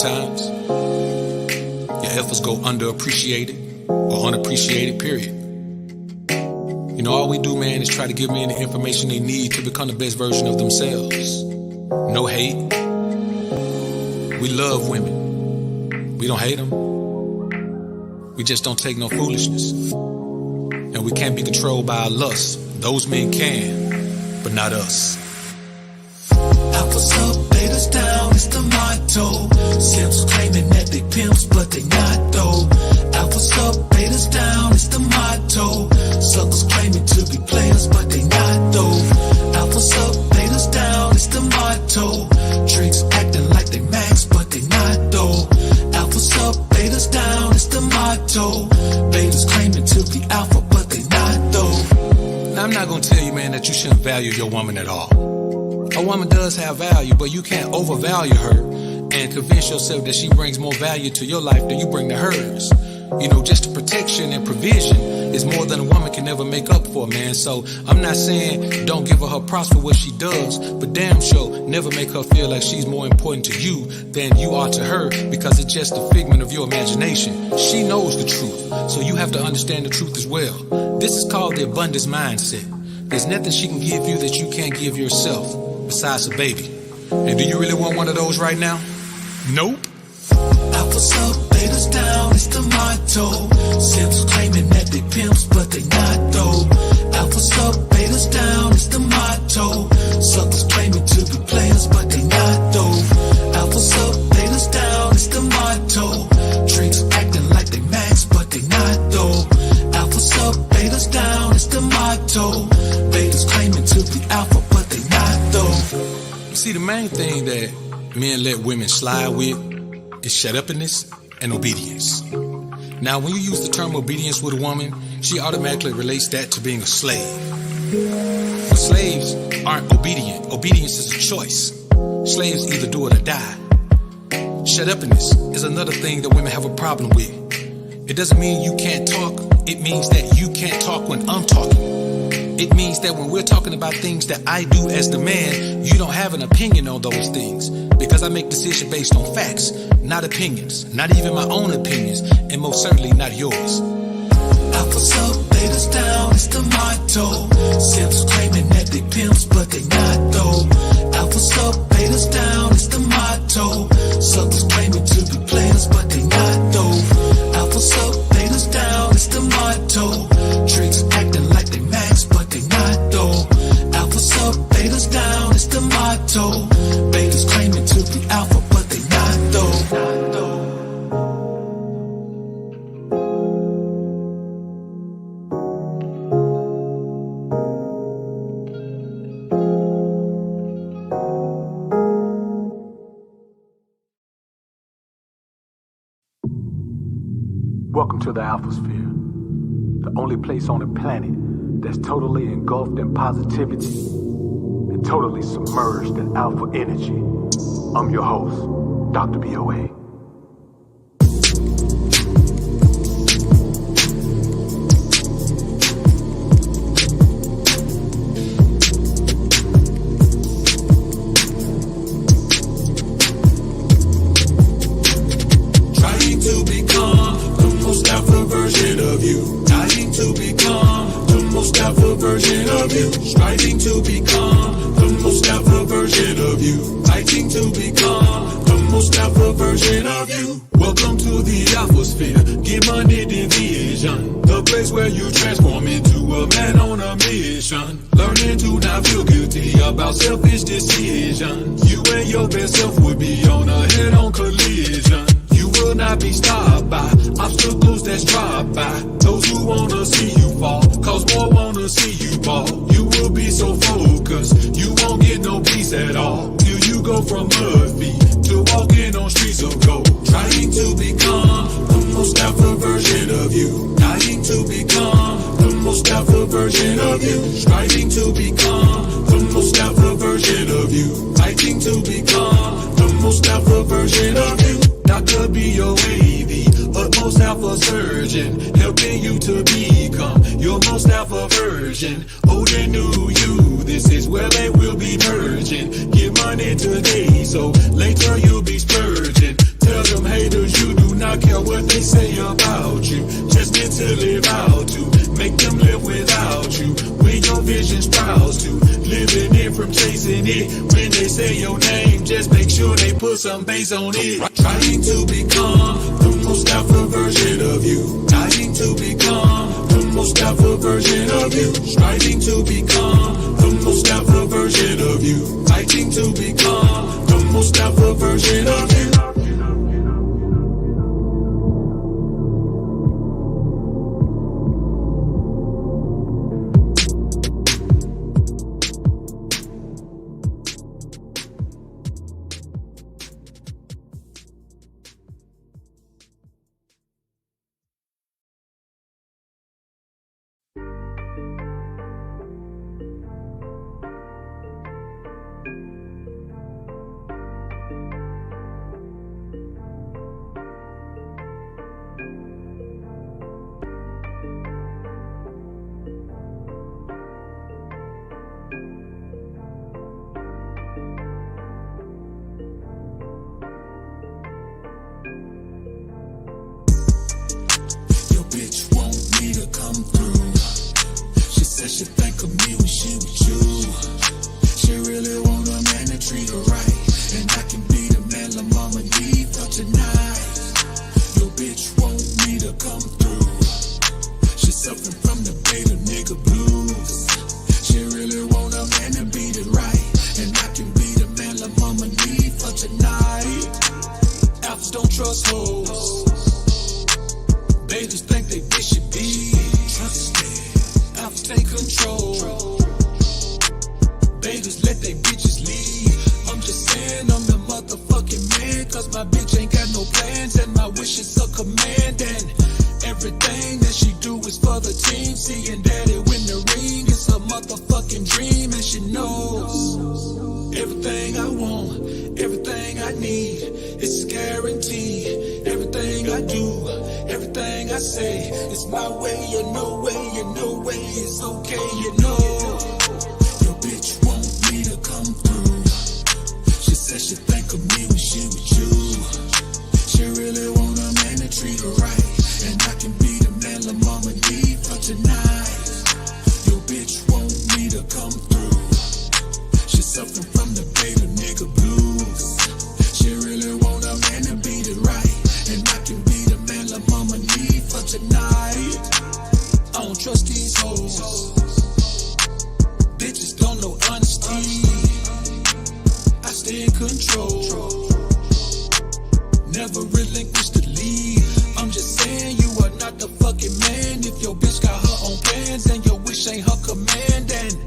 sometimes your efforts go underappreciated or unappreciated, period. You know, all we do, man, is try to give men the information they need to become the best version of themselves. No hate. We love women. We don't hate them. We just don't take no foolishness. And we can't be controlled by our lust. Those men can, but not us. Alphas up, betas down, it's the motto. Simps claiming that they pimps, but they not though. Alphas up, betas down, it's the motto. Suckers claiming to be players, but they not though. Alphas up, betas down, it's the motto. Tricks acting like they max, but they not though. Alphas up, betas down, it's the motto. Betas claiming to be alpha, but they not though. Now, I'm not gonna tell you, man, that you shouldn't value your woman at all. A woman does have value, but you can't overvalue her and convince yourself that she brings more value to your life than you bring to hers. You know, just the protection and provision is more than a woman can ever make up for, man. So I'm not saying don't give her props for what she does, but damn sure never make her feel like she's more important to you than you are to her, because it's just a figment of your imagination. She knows the truth, so you have to understand the truth as well. This is called the abundance mindset. There's nothing she can give you that you can't give yourself, besides a baby. And do you really want one of those right now? Nope. Alphas up, betas down, it's the motto. Simps claiming that they pimps, but they not though. Alphas up, betas down, it's the motto. Suckers claiming to be players, but they not though. Alphas up, betas down, it's the motto. Tricks acting like they max, but they not though. Alphas up, betas down, it's the motto. Betas claiming to be alpha, but they not though. See, the main thing that men let women slide with is shut-upness and obedience. Now, when you use the term obedience with a woman, she automatically relates that to being a slave. But slaves aren't obedient. Obedience is a choice. Slaves either do it or die. Shut-upness is another thing that women have a problem with. It doesn't mean you can't talk. It means that you can't talk when I'm talking. It means that when we're talking about things that I do as the man, you don't have an opinion on those things, because I make decisions based on facts, not opinions, not even my own opinions, and most certainly not yours. Alphas up, betas down, it's the motto. Simps claiming that they pimps, but they not though. Alphas up, betas down, it's the motto. Suckers claiming to be players, but they not though. Alphas up, betas down, it's the motto. Tricks acting like they max, but they not though. Alphas up, betas down, it's the motto. Betas claiming to be alpha, but they not though. Welcome to the Alphasphere, the only place on the planet that's totally engulfed in positivity and totally submerged in alpha energy. I'm your host, Dr. BOA. Trying to become the most alpha version of you. Dying to become the most alpha version of you. Striving to become the most alpha version of you. Fighting to become the most alpha version of you. Welcome to the Alphasphere. Get money division. The place where you transform into a man on a mission. Learning to not feel guilty about selfish decisions. You and your best self would be on a head-on collision. You will not be stopped by obstacles that's dropped by those who wanna see you fall, cause more wanna see you fall. You will be so focused, you won't get no peace at all, till you go from mud feet to walking on streets of gold. Trying to become the most alpha version of you. Dying to become the most alpha version of you. Striving to become the most alpha version of you. Fighting to become the most alpha version of you. Dr. BOA, the utmost alpha surgeon, helping you to become your most alpha version. Old and new you, this is where they will be merging. Give money today, so later you'll be splurging. Tell to live out to. Make them live without you. When your vision sprouts to. Living it from chasing it. When they say your name, just make sure they put some bass on it. Trying to become the most alpha version of you. Trying to become the most alpha version of you. Striving to become the most alpha version of you. Fighting to become the most alpha version of you. Bitch want me to come through. She said she think of me when she with you. She really want a man to treat her right, and I can be the man la mama need for tonight. Your bitch want me to come through. She suffering from the beta nigga blues. She really want a man to beat it right, and I can be the man la mama need for tonight. Alphas don't trust hoes. They just think they should be trusted. Alphas take control. They just let they bitches lead. I'm just saying I'm the motherfucking man, cause my bitch ain't got no plans, and my wishes a command, and everything that she do is for the team. Seeing daddy win the ring is a motherfucking dream, and she knows everything I want, everything I need, it's a guarantee. Everything I do, everything I say, it's my way or no way, and no way is okay, you know. Your bitch want me to come through. She said she think of me when she with you. She really want a man to treat her right, and I can be the man la mama need for tonight. Your bitch want me to come through. She suffering from the beta nigga blues. She really want a man to beat it right, and I can be the man la mama need for tonight. I don't trust these hoes. Bitches don't know honesty. I stay in control. Never relinquish the lead. I'm just saying you are not the fucking man. If your bitch got her own plans, and your wish ain't her command, and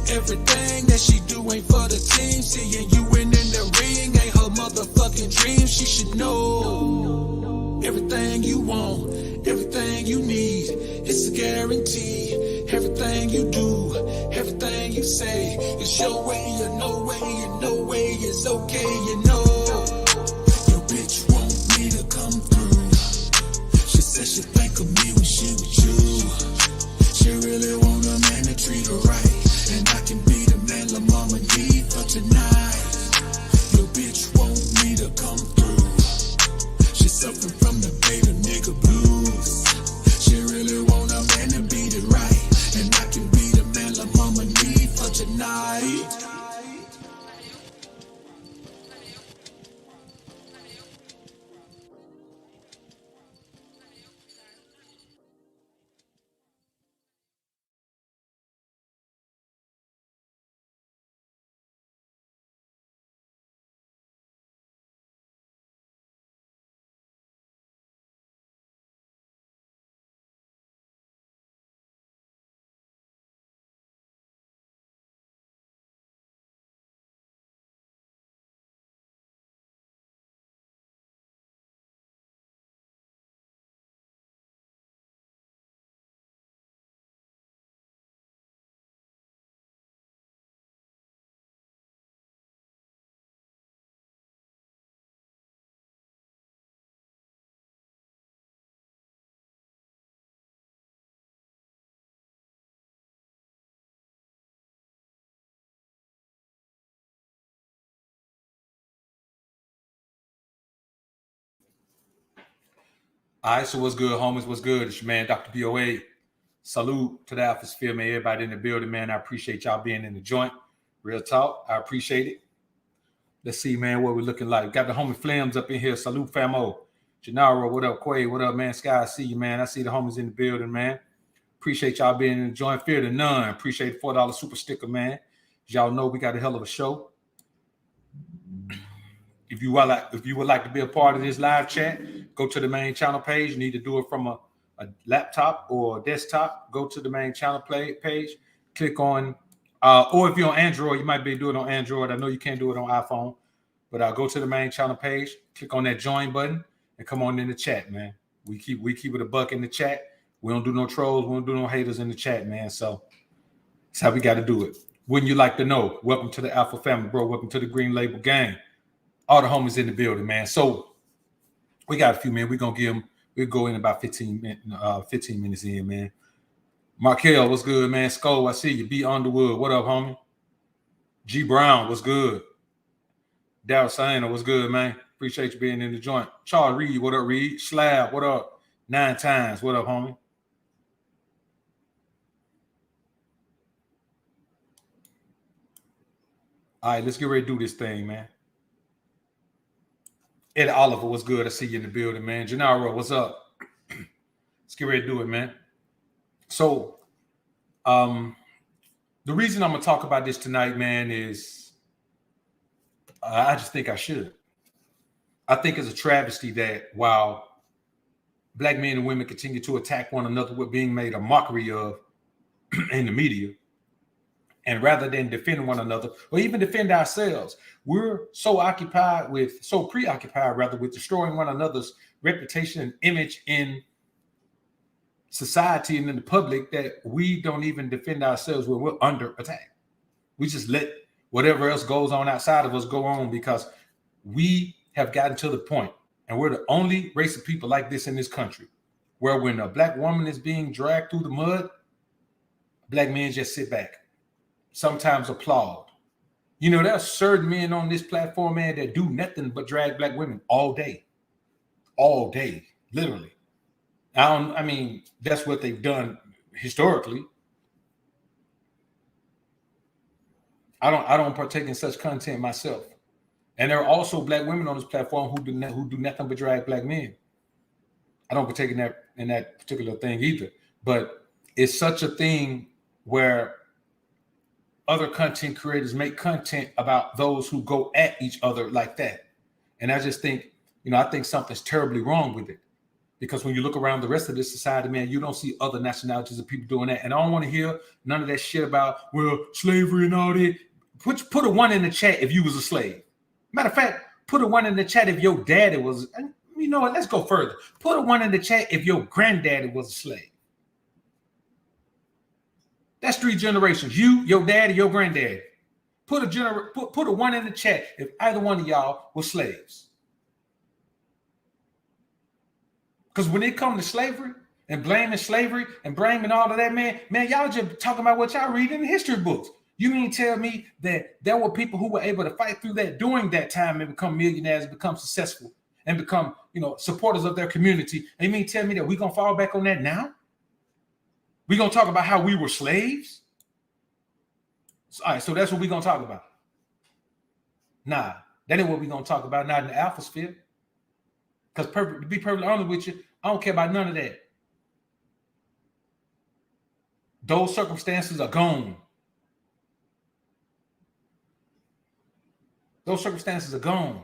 everything that she do ain't for the team. Seeing you in the ring ain't her motherfucking dream. She should know everything you want, everything you need, it's a guarantee. Everything you do, everything you say, it's your way or no way, and no way is okay, you know. Your bitch want me to come through. She said she think of me when she with you. She really want a man to treat her right, and I can be the man la mama need for tonight. Your bitch want me to come through. She suffering from the beta nigga blues. She really want a man to beat it right, and I can be the man la mama need for tonight. All right, so what's good, homies? What's good? It's your man, Dr. BOA. Salute to the Alphasphere, man. Everybody in the building, man. I appreciate y'all being in the joint. Real talk. I appreciate it. Let's see, man, what we're looking like. Got the homie Flames up in here. Salute, famo. Gennaro, what up? Quay, what up, man? Sky, I see you, man. I see the homies in the building, man. Appreciate y'all being in the joint. Fear to none. Appreciate the $4 super sticker, man. As y'all know, we got a hell of a show. If you would like to be a part of this live chat, go to the main channel page. You need to do it from a laptop or a desktop. Go to the main channel page. Click on, or if you're on Android, you might be doing it on Android. I know you can't do it on iPhone, but go to the main channel page. Click on that join button and come on in the chat, man. We keep it a buck in the chat. We don't do no trolls. We don't do no haters in the chat, man. So that's how we got to do it. Wouldn't you like to know? Welcome to the Alpha family, bro. Welcome to the Green Label gang. All the homies in the building, man. So we got a few, man. We're going to give them, we'll go in about 15 minutes in, man. Markel, what's good, man? Skull, I see you. B. Underwood, what up, homie? G. Brown, what's good? Daryl Sainer, what's good, man? Appreciate you being in the joint. Charles Reed, what up, Reed? Slab, what up? 9 times, what up, homie? All right, let's get ready to do this thing, man. Ed Oliver, what's good? I see you in the building, man. Gennaro, what's up? Let's get ready to do it, man. So, the reason I'm going to talk about this tonight, man, is I just think I should. I think it's a travesty that while black men and women continue to attack one another, we're being made a mockery of in the media. And rather than defend one another or even defend ourselves, we're so preoccupied with destroying one another's reputation and image in society and in the public that we don't even defend ourselves when we're under attack. We just let whatever else goes on outside of us go on because we have gotten to the point, and we're the only race of people like this in this country, where when a black woman is being dragged through the mud, black men just sit back. Sometimes applaud. You know, there are certain men on this platform, man, that do nothing but drag black women all day, literally. I mean, that's what they've done historically. I don't partake in such content myself. And there are also black women on this platform who do nothing but drag black men. I don't partake in that particular thing either. But it's such a thing where other content creators make content about those who go at each other like that. And I just think, I think something's terribly wrong with it. Because when you look around the rest of this society, man, you don't see other nationalities of people doing that. And I don't want to hear none of that shit about, well, slavery and all that. Put a 1 in the chat if you was a slave. Matter of fact, put a 1 in the chat if your daddy was, you know what, let's go further. Put a 1 in the chat if your granddaddy was a slave. That's 3 generations. You, your daddy, your granddaddy. Put a 1 in the chat if either one of y'all was slaves. Because when it comes to slavery and blaming all of that, man, y'all just talking about what y'all read in the history books. You mean tell me that there were people who were able to fight through that during that time and become millionaires, become successful, and become, supporters of their community? And you mean tell me that we're going to fall back on that now? We're going to talk about how we were slaves? All right, so that's what we're going to talk about. Nah, that ain't what we're going to talk about, not in the Alphasphere. Because to be perfectly honest with you, I don't care about none of that. Those circumstances are gone. Those circumstances are gone.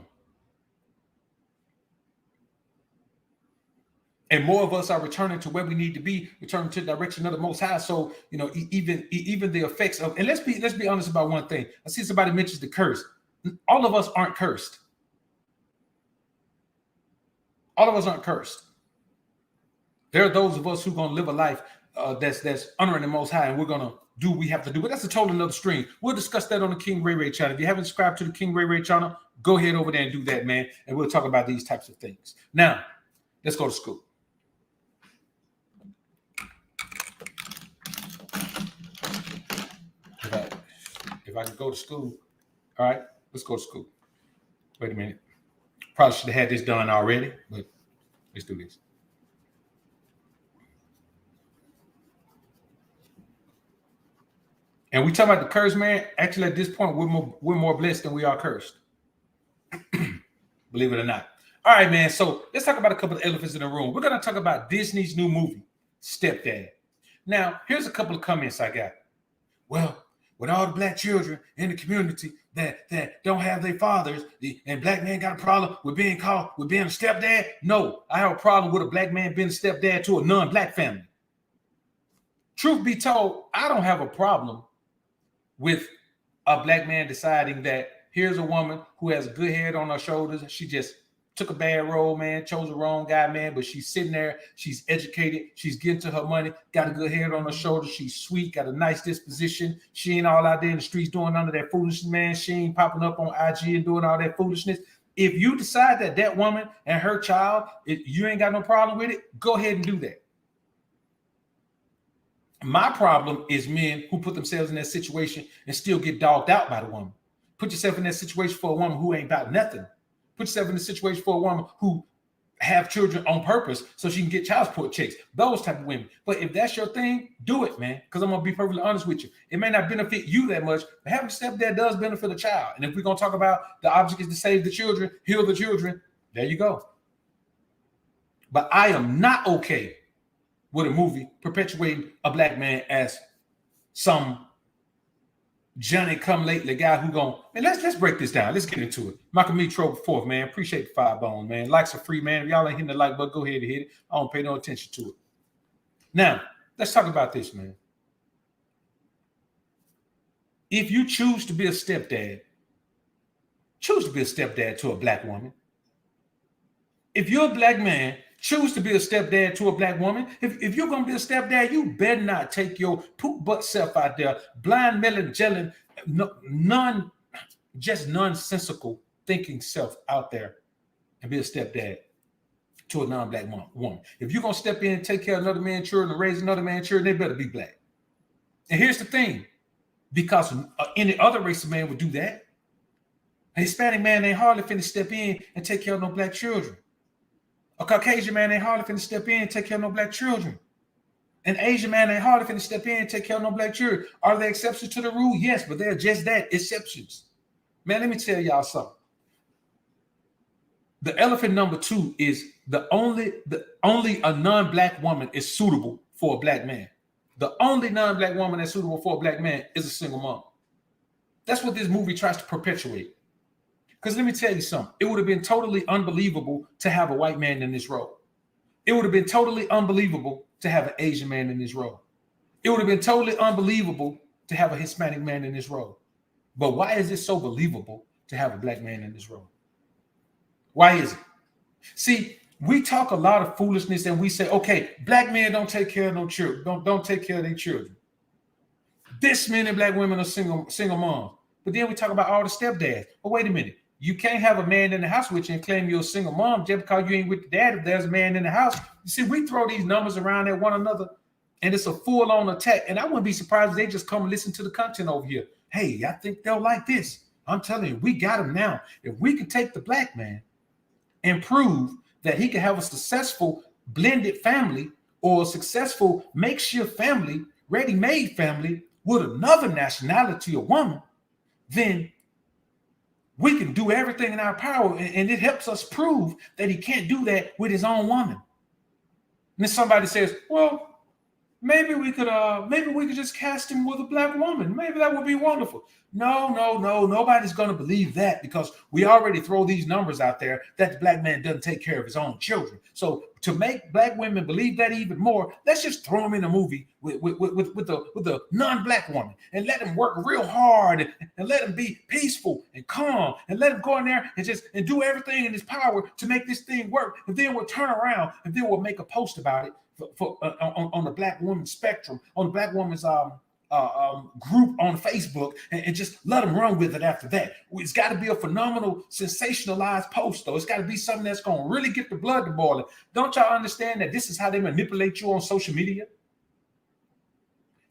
And more of us are returning to where we need to be, returning to the direction of the Most High. So, even the effects of, and let's be honest about one thing. I see somebody mentions the curse. All of us aren't cursed. All of us aren't cursed. There are those of us who are going to live a life that's honoring the Most High, and we're going to do what we have to do. But that's a total another stream. We'll discuss that on the King Ray Ray channel. If you haven't subscribed to the King Ray Ray channel, go ahead over there and do that, man. And we'll talk about these types of things. Now, let's go to school. If I can go to school, all right, let's go to school. Wait a minute. Probably should have had this done already, but let's do this. And we talk about the curse, man. Actually, at this point, we're more blessed than we are cursed. Believe it or not. All right, man. So let's talk about a couple of elephants in the room. We're going to talk about Disney's new movie, Stepdad. Now, here's a couple of comments I got. Well, with all the black children in the community that don't have their fathers, and black men got a problem with being a stepdad? No, I have a problem with a black man being a stepdad to a non-black family. Truth be told, I don't have a problem with a black man deciding that here's a woman who has a good head on her shoulders. She just took a bad role, man, chose the wrong guy, man, but she's sitting there. She's educated. She's getting to her money, got a good head on her shoulders. She's sweet, got a nice disposition. She ain't all out there in the streets doing none of that foolishness, man. She ain't popping up on IG and doing all that foolishness. If you decide that that woman and her child, you ain't got no problem with it, go ahead and do that. My problem is men who put themselves in that situation and still get dogged out by the woman. Put yourself in that situation for a woman who ain't about nothing. Put yourself in the situation for a woman who have children on purpose so she can get child support checks. Those type of women. But if that's your thing, do it, man. Because I'm going to be perfectly honest with you. It may not benefit you that much, but having a stepdad does benefit a child. And if we're going to talk about the object is to save the children, heal the children, there you go. But I am not okay with a movie perpetuating a black man as some Johnny come lately guy who going, man, let's break this down. Let's get into it. Michael Me Trope fourth, man. Appreciate the 5 bone, man. Likes are free, man. If y'all ain't hitting the like button, go ahead and hit it. I don't pay no attention to it. Now, let's talk about this, man. If you choose to be a stepdad, choose to be a stepdad to a black woman. If you're a black man, choose to be a stepdad to a black woman. If you're going to be a stepdad, you better not take your poop butt self out there, blind, melon, just nonsensical thinking self out there and be a stepdad to a non-black woman. If you're going to step in and take care of another man's children and raise another man's children, they better be black. And here's the thing, because any other race of man would do that. A Hispanic man ain't hardly finna step in and take care of no black children. A Caucasian man ain't hardly finna step in and take care of no black children. An Asian man ain't hardly finna step in and take care of no black children. Are there exceptions to the rule? Yes, but they're just that, exceptions. Man, let me tell y'all something. The elephant number 2 is only a non-black woman is suitable for a black man. The only non-black woman that's suitable for a black man is a single mom. That's what this movie tries to perpetuate. Because let me tell you something. It would have been totally unbelievable to have a white man in this role. It would have been totally unbelievable to have an Asian man in this role. It would have been totally unbelievable to have a Hispanic man in this role. But why is it so believable to have a black man in this role? Why is it? See, we talk a lot of foolishness and we say, okay, black men don't take care of no children. Don't take care of their children. This many black women are single moms. But then we talk about all the stepdads. But wait a minute. You can't have a man in the house with you and claim you're a single mom just because you ain't with the dad if there's a man in the house. You see, we throw these numbers around at one another and it's a full-on attack. And I wouldn't be surprised if they just come and listen to the content over here. Hey, I think they'll like this. I'm telling you, we got him now. If we can take the black man and prove that he can have a successful blended family or a successful makeshift family, ready-made family with another nationality or woman, then we can do everything in our power, and it helps us prove that he can't do that with his own woman. And then somebody says, well, maybe we could just cast him with a black woman. Maybe that would be wonderful. No. Nobody's going to believe that because we already throw these numbers out there that the black man doesn't take care of his own children. So to make black women believe that even more, let's just throw them in a movie with a non-black woman and let them work real hard and let them be peaceful and calm and let them go in there and do everything in his power to make this thing work. And then we'll turn around and then we'll make a post about it on the black woman spectrum, on the black woman's group on Facebook and just let them run with it after that. It's got to be a phenomenal, sensationalized post, though. It's got to be something that's going to really get the blood to boiling. Don't y'all understand that this is how they manipulate you on social media?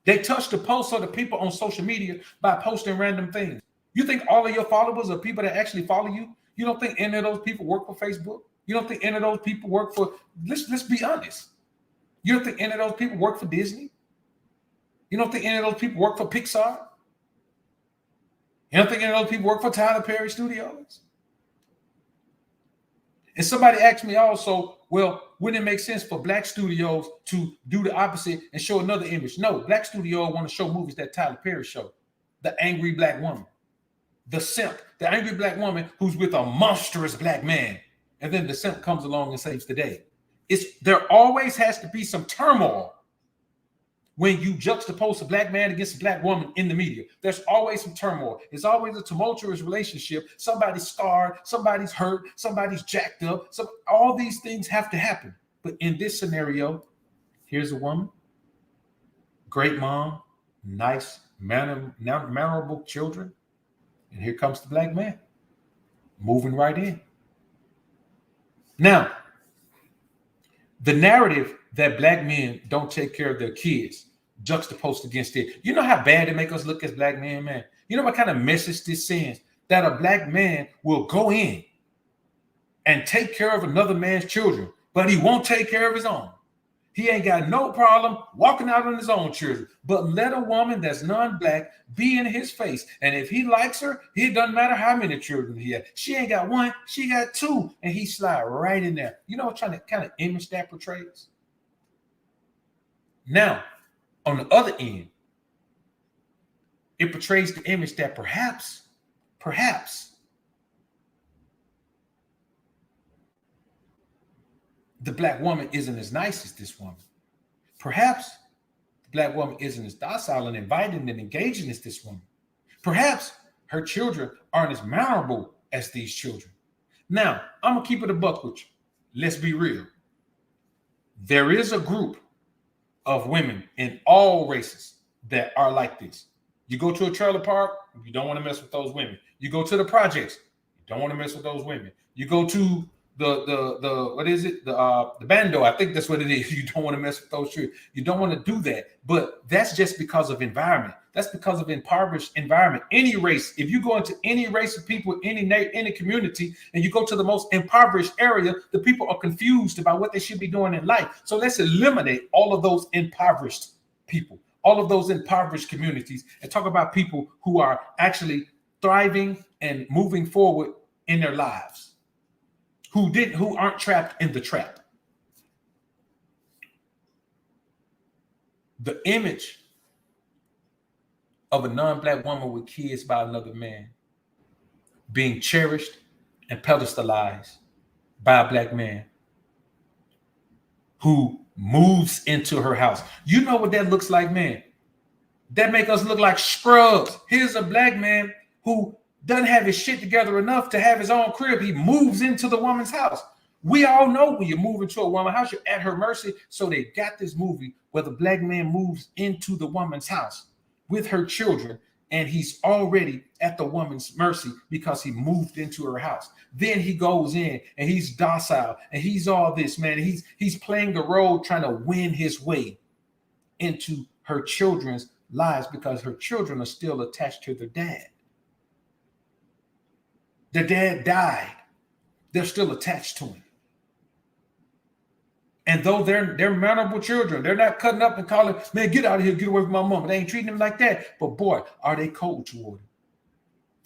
They touch the pulse of the people on social media by posting random things. You think all of your followers are people that actually follow you? You don't think any of those people work for Facebook? You don't think any of those people work for, let's be honest. You don't think any of those people work for Disney? You don't think any of those people work for Pixar? You don't think any of those people work for Tyler Perry Studios? And somebody asked me also, well, wouldn't it make sense for black studios to do the opposite and show another image? No, black studios want to show movies that Tyler Perry showed. The angry black woman, the simp, the angry black woman who's with a monstrous black man. And then the simp comes along and saves the day. There always has to be some turmoil when you juxtapose a black man against a black woman in the media. There's always some turmoil. It's always a tumultuous relationship. Somebody's scarred, somebody's hurt, somebody's jacked up. So all these things have to happen. But in this scenario, here's a woman, great mom, nice, mannerable children. And here comes the black man, moving right in. Now, the narrative that black men don't take care of their kids juxtaposed against it. You know how bad it make us look as black men, man? You know what kind of message this sends? That a black man will go in and take care of another man's children, but he won't take care of his own. He ain't got no problem walking out on his own children, but let a woman that's non-black be in his face. And if he likes her, it doesn't matter how many children he has. She ain't got one, she got two, and he slide right in there. You know what kind of image that portrays? Now, on the other end, it portrays the image that perhaps, the black woman isn't as nice as this woman. Perhaps the black woman isn't as docile and inviting and engaging as this woman. Perhaps her children aren't as mannerable as these children. Now, I'm going to keep it a buck with you. Let's be real. There is a group of women in all races that are like this. You go to a trailer park, you don't want to mess with those women. You go to the projects, you don't want to mess with those women. You go to the what is it? The bando, I think that's what it is. You don't want to mess with those children. You don't want to do that. But that's just because of environment. That's because of impoverished environment. Any race, if you go into any race of people, any community, and you go to the most impoverished area, the people are confused about what they should be doing in life. So let's eliminate all of those impoverished people, all of those impoverished communities, and talk about people who are actually thriving and moving forward in their lives, who aren't trapped in the trap. The image of a non-black woman with kids by another man being cherished and pedestalized by a black man who moves into her house. You know what that looks like, man? That make us look like scrubs. Here's a black man who doesn't have his shit together enough to have his own crib. He moves into the woman's house. We all know when you move into a woman's house, you're at her mercy. So they got this movie where the black man moves into the woman's house with her children, and he's already at the woman's mercy because he moved into her house. Then he goes in and he's docile and he's all this, man. He's playing the role trying to win his way into her children's lives because her children are still attached to their dad. Their dad died. They're still attached to him. And though they're mannerable children, they're not cutting up and calling, man, get out of here, get away from my mom. They ain't treating him like that. But boy, are they cold toward him.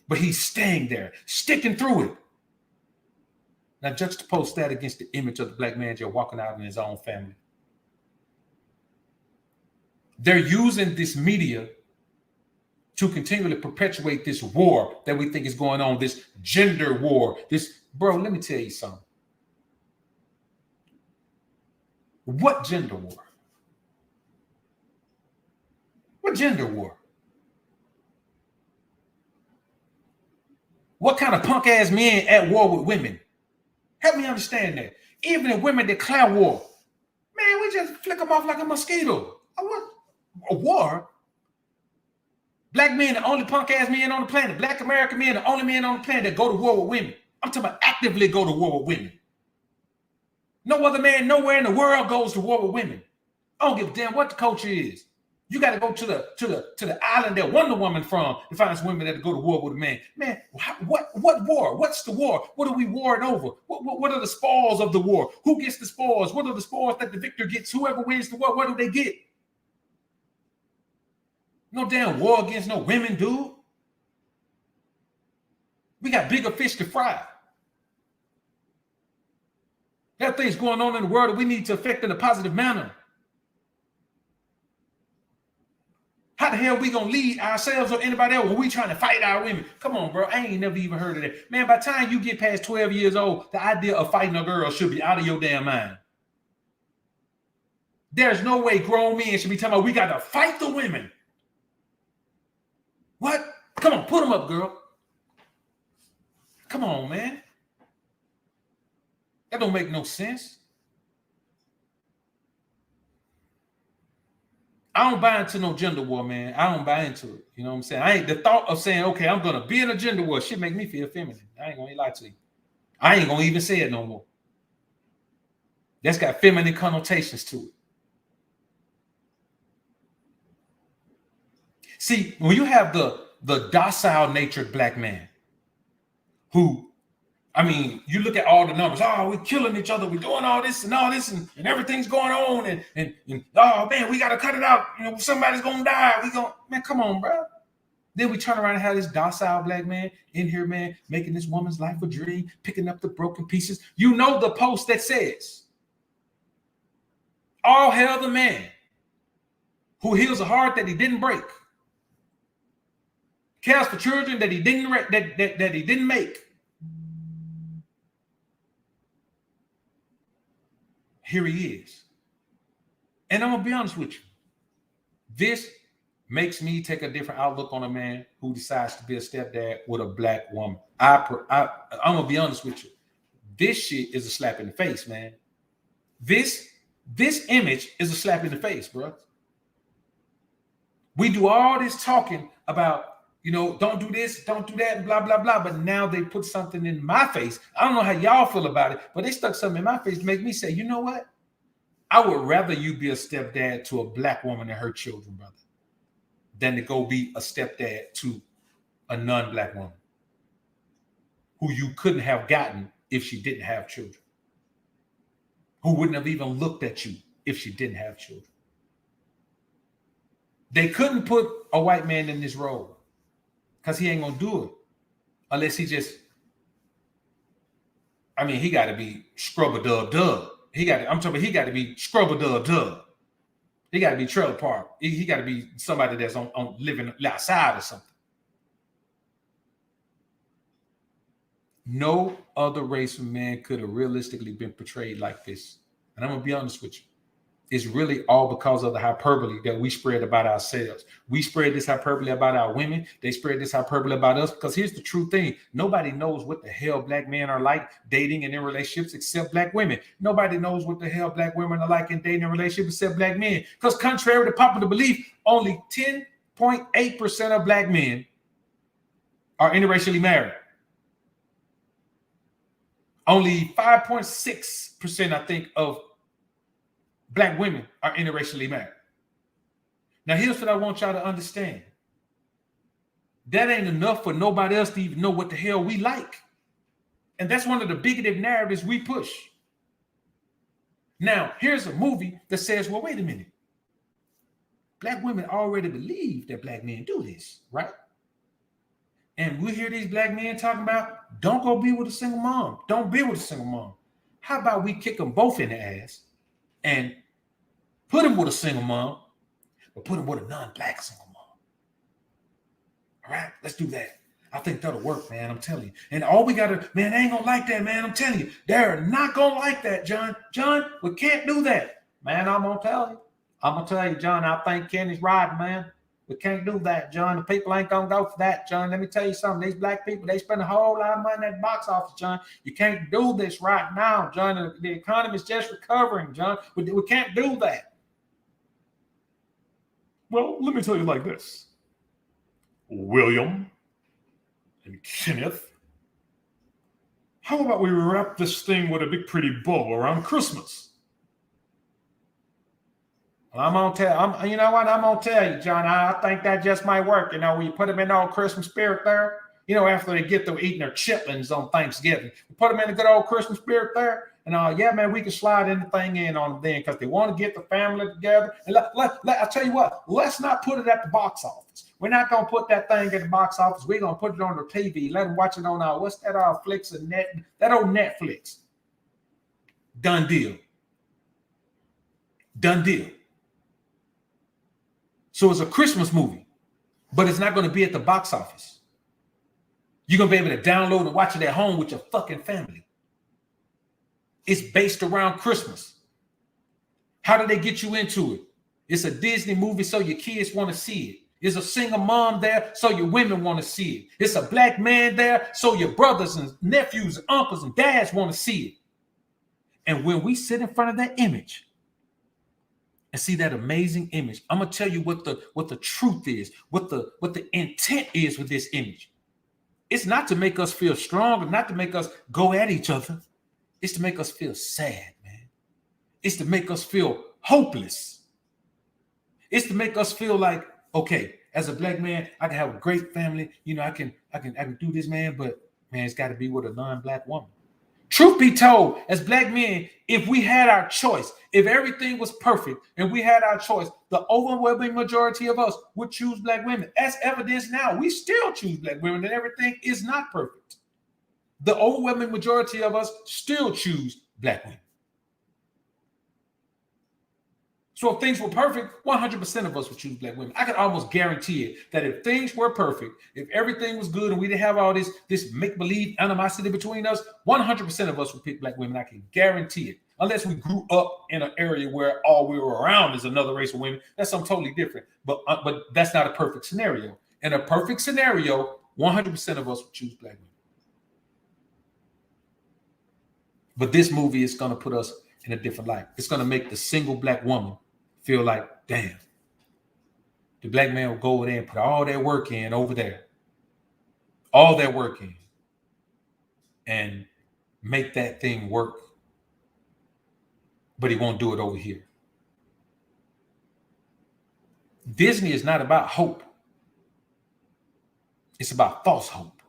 But he's staying there, sticking through it. Now juxtapose that against the image of the black man just walking out in his own family. They're using this media to continually perpetuate this war that we think is going on, this gender war. Bro, let me tell you something. What gender war? What gender war? What kind of punk ass men at war with women? Help me understand that. Even if women declare war, man, we just flick them off like a mosquito. A war? Black men, the only punk ass men on the planet. Black American men, the only men on the planet that go to war with women. I'm talking about actively go to war with women. No other man nowhere in the world goes to war with women. I don't give a damn what the culture is. You got to go to the island that Wonder Woman from to find some women that go to war with a man. Man, what war? What's the war? What are we warring over? What are the spoils of the war? Who gets the spoils? What are the spoils that the victor gets? Whoever wins the war, what do they get? No damn war against no women, dude. We got bigger fish to fry. There are things going on in the world that we need to affect in a positive manner. How the hell we gonna lead ourselves or anybody else when we trying to fight our women? Come on, bro. I ain't never even heard of that. Man, by the time you get past 12 years old, the idea of fighting a girl should be out of your damn mind. There's no way grown men should be talking about we got to fight the women. What? Come on, put them up, girl. Come on, man. That don't make no sense. I don't buy into no gender war, man. I don't buy into it. You know what I'm saying? I ain't the thought of saying, okay, I'm gonna be in a gender war. Shit make me feel feminine. I ain't gonna lie to you. I ain't gonna even say it no more. That's got feminine connotations to it. See, when you have the docile natured black man who, I mean, you look at all the numbers. Oh, we're killing each other. We're doing all this, and everything's going on. And oh, man, we got to cut it out. You know, somebody's going to die. Man, come on, bro. Then we turn around and have this docile black man in here, man, making this woman's life a dream, picking up the broken pieces. You know the post that says, all hail the man who heals a heart that he didn't break, cares for children that he didn't that he didn't make. Here he is. And I'm going to be honest with you. This makes me take a different outlook on a man who decides to be a stepdad with a black woman. I'm going to be honest with you. This shit is a slap in the face, man. This image is a slap in the face, bro. We do all this talking about, you know, don't do this, don't do that, and blah, blah, blah. But now they put something in my face. I don't know how y'all feel about it, but they stuck something in my face to make me say, you know what? I would rather you be a stepdad to a black woman and her children, brother, than to go be a stepdad to a non-black woman who you couldn't have gotten if she didn't have children, who wouldn't have even looked at you if she didn't have children. They couldn't put a white man in this role because he ain't gonna do it unless he just, I mean, he got to be scrub-a-dub-dub. He got to be scrub-a-dub-dub. He got to be trailer park. He got to be somebody that's on living outside or something. No other race of man could have realistically been portrayed like this. And I'm gonna be honest with you. It's really all because of the hyperbole that we spread about ourselves. We spread this hyperbole about our women. They spread this hyperbole about us because here's the true thing. Nobody knows what the hell black men are like dating and in relationships except black women. Nobody knows what the hell black women are like in dating and relationships except black men. Because contrary to popular belief, only 10.8% of black men are interracially married. Only 5.6%, I think, of black women are interracially married. Now, here's what I want y'all to understand. That ain't enough for nobody else to even know what the hell we like. And that's one of the bigoted narratives we push. Now, here's a movie that says, well, wait a minute. Black women already believe that black men do this, right? And we hear these black men talking about, don't go be with a single mom. Don't be with a single mom. How about we kick them both in the ass and put them with a single mom, but put them with a non-black single mom? All right, let's do that. I think that'll work, man. I'm telling you. And all we got to, man, they ain't going to like that, man. I'm telling you. They're not going to like that, John. John, we can't do that. Man, I'm going to tell you. I'm going to tell you, John, I think Kenny's right, man. We can't do that, John. The people ain't going to go for that, John. Let me tell you something. These black people, they spend a whole lot of money in that box office, John. You can't do this right now, John. The economy is just recovering, John. We can't do that. Well, let me tell you like this. William and Kenneth, how about we wrap this thing with a big pretty bow around Christmas? I'm gonna tell you you, John. I think that just might work. You know, when you put them in the old Christmas spirit there, you know, after they get through eating their chitlins on Thanksgiving, you put them in the good old Christmas spirit there, And yeah, man, we can slide anything in on them then because they want to get the family together. And I tell you what, let's not put it at the box office. We're not gonna put that thing at the box office. We're gonna put it on the TV. Let them watch it on our what's that? Our Flicks and that old Netflix. Done deal. Done deal. So it's a Christmas movie, but it's not going to be at the box office. You're going to be able to download and watch it at home with your fucking family. It's based around Christmas. How do they get you into it? It's a Disney movie, so your kids want to see it. It's a single mom there, so your women want to see it. It's a black man there, so your brothers and nephews and uncles and dads want to see it. And when we sit in front of that image, and see that amazing image, I'm gonna tell you what the truth is, what the intent is with this image. It's not to make us feel strong, or not to make us go at each other. It's to make us feel sad, man. It's to make us feel hopeless. It's to make us feel like, okay, as a black man, I can have a great family. You know, I can do this, man. But man, it's got to be with a non-black woman. Truth be told, as black men, if we had our choice, if everything was perfect and we had our choice, the overwhelming majority of us would choose black women. As evidence now, we still choose black women and everything is not perfect. The overwhelming majority of us still choose black women. So if things were perfect, 100% of us would choose black women. I could almost guarantee it that if things were perfect, if everything was good and we didn't have all this make-believe animosity between us, 100% of us would pick black women. I can guarantee it. Unless we grew up in an area where all we were around is another race of women. That's something totally different. But that's not a perfect scenario. In a perfect scenario, 100% of us would choose black women. But this movie is going to put us in a different light. It's going to make the single black woman feel like, damn, the black man will go over there and put all that work in over there, all that work in, and make that thing work. But he won't do it over here. Disney is not about hope. It's about false hope.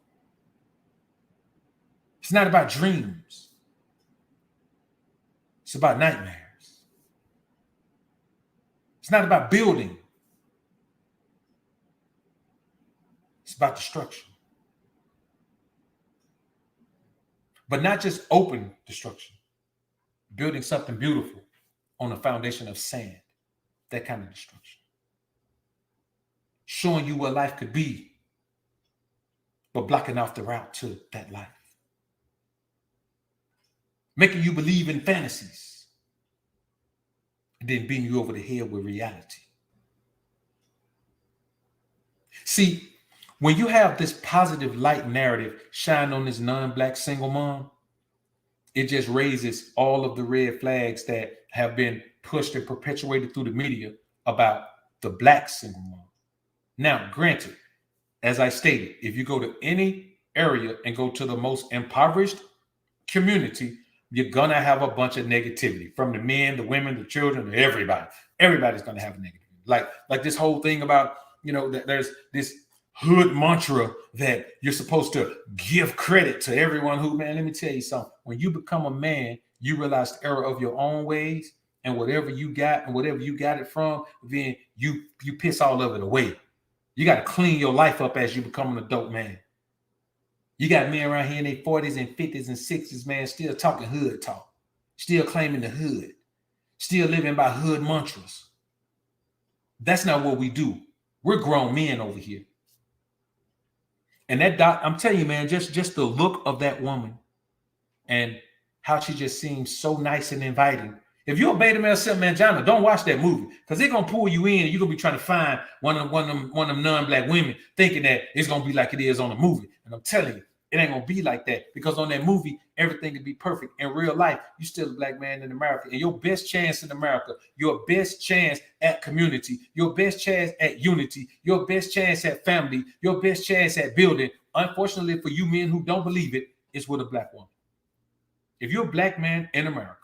It's not about dreams. It's about nightmares. It's not about building. It's about destruction. But not just open destruction. Building something beautiful on a foundation of sand. That kind of destruction. Showing you what life could be, but blocking off the route to that life. Making you believe in fantasies. And then beating you over the head with reality. See, when you have this positive light narrative shine on this non-black single mom, it just raises all of the red flags that have been pushed and perpetuated through the media about the black single mom. Now, granted, as I stated, if you go to any area and go to the most impoverished community, you're going to have a bunch of negativity from the men, the women, the children, everybody. Everybody's going to have a negative. Like this whole thing about, you know, that there's this hood mantra that you're supposed to give credit to everyone who, man, let me tell you something. When you become a man, you realize the error of your own ways, and whatever you got and whatever you got it from, then you piss all of it away. You got to clean your life up as you become an adult man. You got men around here in their 40s and 50s and 60s, man, still talking hood talk, still claiming the hood, still living by hood mantras. That's not what we do. We're grown men over here. And that I'm telling you, man, just the look of that woman and how she just seems so nice and inviting. If you're a beta male mangina, don't watch that movie because they're gonna pull you in and you're gonna be trying to find one of them non-black women thinking that it's gonna be like it is on the movie. And I'm telling you, it ain't gonna be like that because on that movie, everything can be perfect. In real life, you're still a black man in America. And your best chance in America, your best chance at community, your best chance at unity, your best chance at family, your best chance at building, unfortunately for you men who don't believe it, is with a black woman. If you're a black man in America,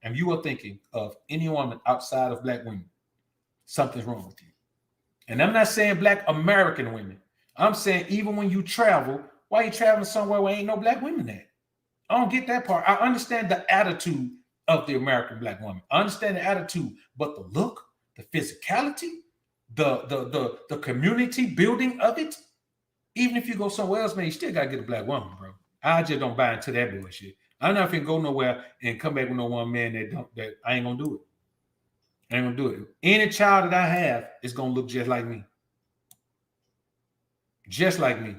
and you are thinking of any woman outside of black women, something's wrong with you. And I'm not saying black American women. I'm saying even when you travel, why are you traveling somewhere where ain't no black women at? I don't get that part. I understand the attitude of the American black woman. I understand the attitude, but the look, the physicality, the community building of it, even if you go somewhere else, man, you still gotta get a black woman, bro. I just don't buy into that bullshit. I'm not finna go nowhere and come back with no one man that I ain't gonna do it. I ain't gonna do it. Any child that I have is gonna look just like me. Just like me.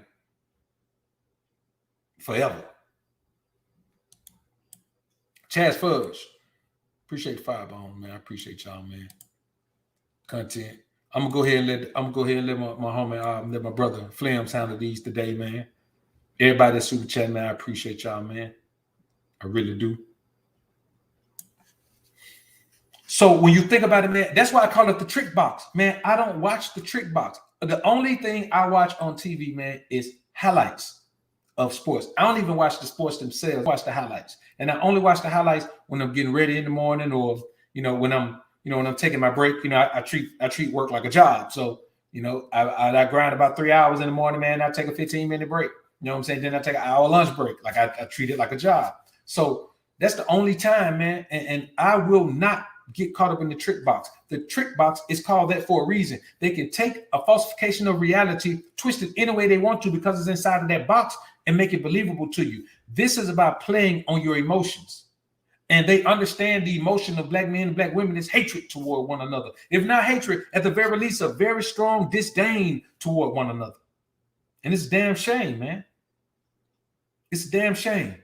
Forever. Chaz Fudge. Appreciate the firebomb, man. I appreciate y'all, man. Content. I'm gonna go ahead and let my homie, let my brother Flames handle these today, man. Everybody that's super chat, man. I appreciate y'all, man. I really do. So when you think about it, man, that's why I call it the trick box. Man, I don't watch the trick box. The only thing I watch on TV, man, is highlights of sports. I don't even watch the sports themselves. I watch the highlights. And I only watch the highlights when I'm getting ready in the morning, or when I'm taking my break. I treat work like a job. So, I grind about 3 hours in the morning, man. I take a 15-minute break. You know what I'm saying? Then I take an hour lunch break. Like I treat it like a job. So that's the only time, man. And I will not get caught up in the trick box. The trick box is called that for a reason. They can take a falsification of reality, twist it any way they want to because it's inside of that box, and make it believable to you. This is about playing on your emotions. And they understand the emotion of black men and black women is hatred toward one another. If not hatred, at the very least, a very strong disdain toward one another. And it's a damn shame, man. It's a damn shame.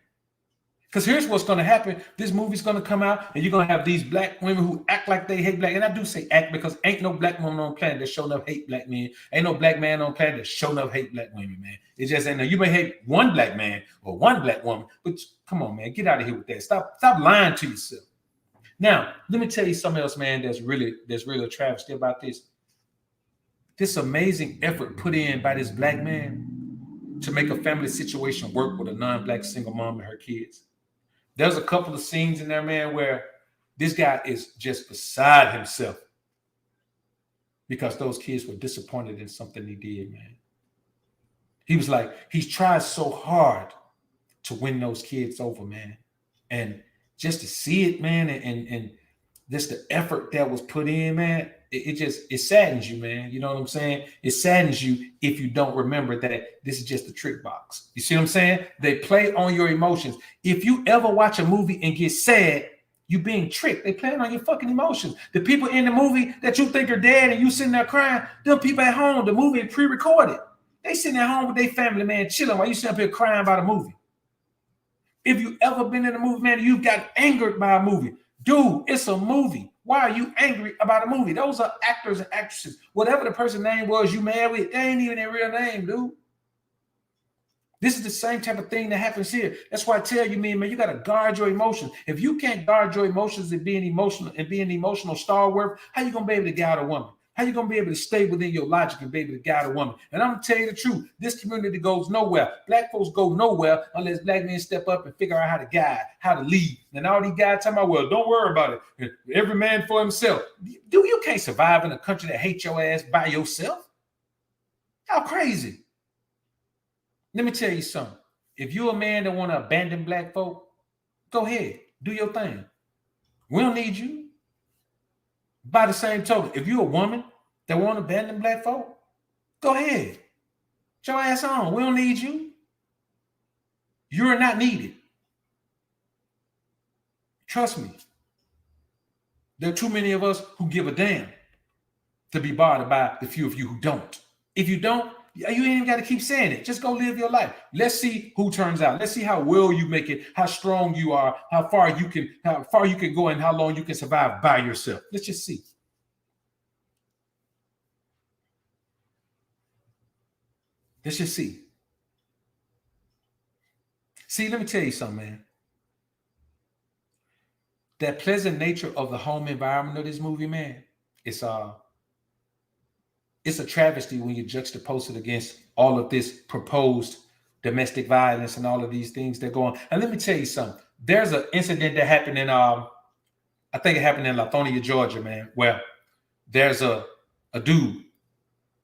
Because here's what's going to happen. This movie's going to come out, and you're going to have these black women who act like they hate black. And I do say act because ain't no black woman on the planet that showing up hate black men. Ain't no black man on the planet that showing up hate black women, man. It just ain't. You may hate one black man or one black woman, but come on, man, get out of here with that. Stop lying to yourself. Now, let me tell you something else, man, that's really a travesty about this. This amazing effort put in by this black man to make a family situation work with a non-black single mom and her kids. There's a couple of scenes in there, man, where this guy is just beside himself because those kids were disappointed in something he did, man. He was like, he's tried so hard to win those kids over, man. And just to see it, man, and just the effort that was put in, man, it saddens you, man. You know what I'm saying? It saddens you if you don't remember that this is just a trick box. You see what I'm saying? They play on your emotions. If you ever watch a movie and get sad, you being tricked. They playing on your fucking emotions. The people in the movie that you think are dead and you sitting there crying, them people at home, the movie is pre-recorded. They sitting at home with their family, man, chilling while you sitting up here crying about a movie. If you ever been in a movie, man, you got angered by a movie. Dude, it's a movie. Why are you angry about a movie? Those are actors and actresses. Whatever the person's name was you mad with, they ain't even their real name, dude. This is the same type of thing that happens here. That's why I tell you, man, you got to guard your emotions. If you can't guard your emotions and being emotional stalwart, how you going to be able to guide a woman? How you going to be able to stay within your logic and be able to guide a woman? And I'm going to tell you the truth. This community goes nowhere. Black folks go nowhere unless black men step up and figure out how to guide, how to lead. And all these guys talking about, well, don't worry about it. Every man for himself. Dude, you can't survive in a country that hates your ass by yourself. How crazy. Let me tell you something. If you're a man that want to abandon black folk, go ahead. Do your thing. We don't need you. By the same token, if you're a woman that want to abandon black folk, go ahead. Get your ass on. We don't need you. You're not needed. Trust me. There are too many of us who give a damn to be bothered by the few of you who don't. If you don't, you ain't even got to keep saying it. Just go live your life. Let's see who turns out. Let's see how well you make it, how strong you are, how far you can go, and how long you can survive by yourself. Let's just see. Let's just see. See, let me tell you something, man. That pleasant nature of the home environment of this movie, man, it's a travesty when you juxtapose it against all of this proposed domestic violence and all of these things that go on. And let me tell you something. There's an incident that happened in, I think it happened in Lithonia, Georgia, man, where there's a dude.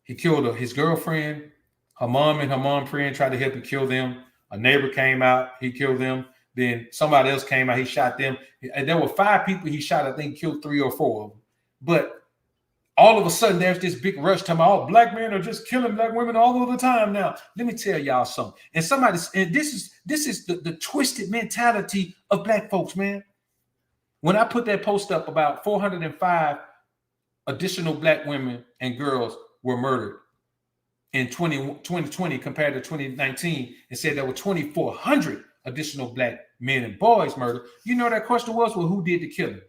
He killed his girlfriend. Her mom and her mom friend tried to help him kill them. A neighbor came out. He killed them. Then somebody else came out, he shot them. And there were 5 people he shot. I think he killed 3 or 4 of them. But all of a sudden, there's this big rush talking about, oh, black men are just killing black women all of the time now. Let me tell y'all something. And this is the twisted mentality of black folks, man. When I put that post up about 405 additional black women and girls were murdered in 2020 compared to 2019, and said there were 2,400 additional black men and boys murdered. You know that question was, well, who did the killing?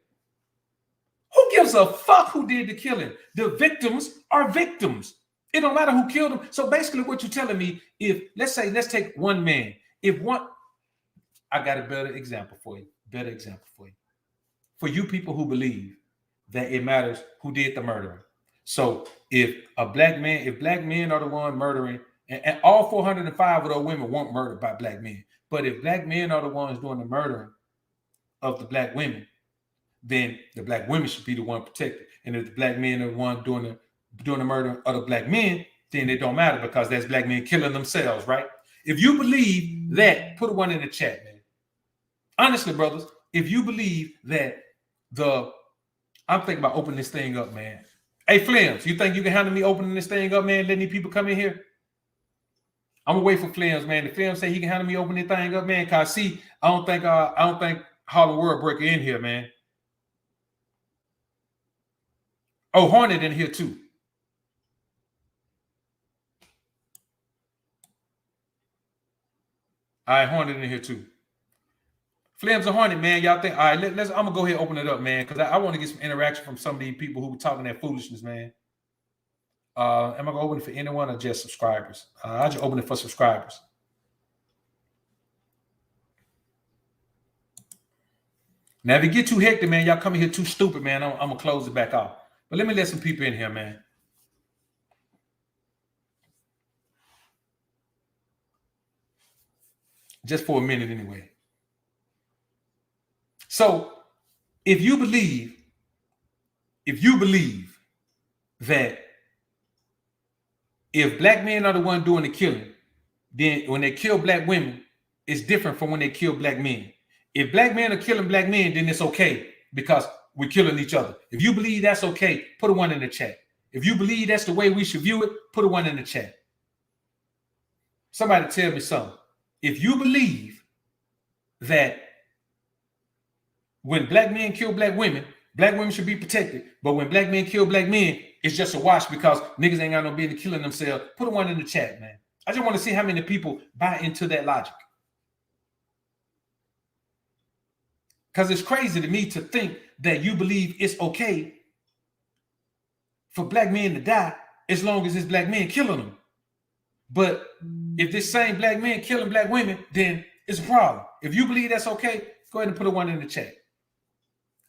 Who gives a fuck who did the killing? The victims are victims. It don't matter who killed them. So basically what you're telling me, if let's take one man. I got a better example for you. For you people who believe that it matters who did the murdering. So if black men are the one murdering, and all 405 of those women weren't murdered by black men, but if black men are the ones doing the murdering of the black women, then the black women should be the one protected. And if the black men are the one doing the murder of the black men, then it don't matter because that's black men killing themselves, right? If you believe that, put a 1 in the chat, man. Honestly, brothers, if you believe that I'm thinking about opening this thing up, man. Hey, Flims, you think you can handle me opening this thing up, man, letting these people come in here? I'm gonna wait for Flims, man. If Flims say he can handle me opening this thing up, man, cause see, I don't think Harlem World Breaker in here, man. Oh, Hornet in here too. All right, Hornet in here too. Flames and Hornet, man. Y'all think, all right, I'm gonna go ahead and open it up, man, because I want to get some interaction from some of these people who were talking that foolishness, man. Am I gonna open it for anyone or just subscribers? I'll just open it for subscribers. Now, if it get too hectic, man, y'all come in here too stupid, man, I'm gonna close it back off. But let me let some people in here, man. Just for a minute anyway. So if you believe that if black men are the one doing the killing, then when they kill black women, it's different from when they kill black men. If black men are killing black men, then it's okay because we're killing each other. If you believe that's okay, put a 1 in the chat. If you believe that's the way we should view it, put a 1 in the chat. Somebody tell me something. If you believe that when black men kill black women should be protected, but when black men kill black men, it's just a wash because niggas ain't got no business killing themselves, put a 1 in the chat, man. I just want to see how many people buy into that logic. Because it's crazy to me to think that you believe it's okay for black men to die as long as it's black men killing them. But if this same black man killing black women, then it's a problem. If you believe that's okay, go ahead and put a 1 in the chat.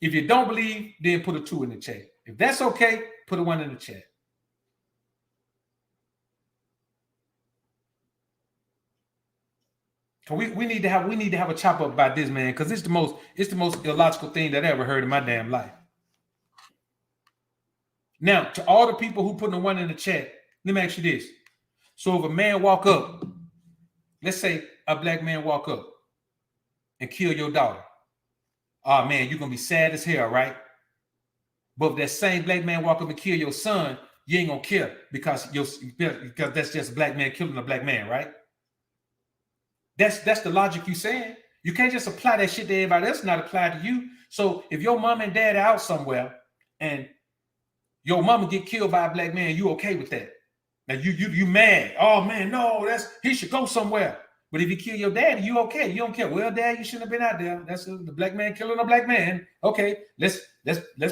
If you don't believe, then put a 2 in the chat. If that's okay, put a 1 in the chat. We need to have a chop up about this, man, because it's the most illogical thing that I ever heard in my damn life. Now, to all the people who put a 1 in the chat, let me ask you this. So if a man walk up, let's say a black man walk up and kill your daughter. Oh man, you're gonna be sad as hell, right? But if that same black man walk up and kill your son, you ain't gonna care because that's just a black man killing a black man, right? That's the logic you saying. You can't just apply that shit to everybody else, not apply to you. So if your mom and dad are out somewhere and your mama get killed by a black man, you okay with that? Now you mad? Oh man, no, he should go somewhere. But if you kill your daddy, you okay? You don't care. Well, dad, you shouldn't have been out there. That's the black man killing a black man. Okay, let's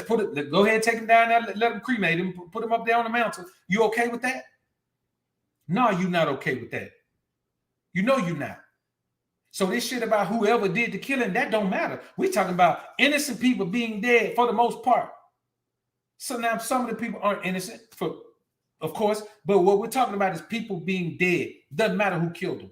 put it. Go ahead, take him down there. Let him cremate him. Put him up there on the mountain. You okay with that? No, you're not okay with that. You know you're not. So this shit about whoever did the killing, that don't matter. We're talking about innocent people being dead for the most part. So now some of the people aren't innocent, of course, but what we're talking about is people being dead. Doesn't matter who killed them.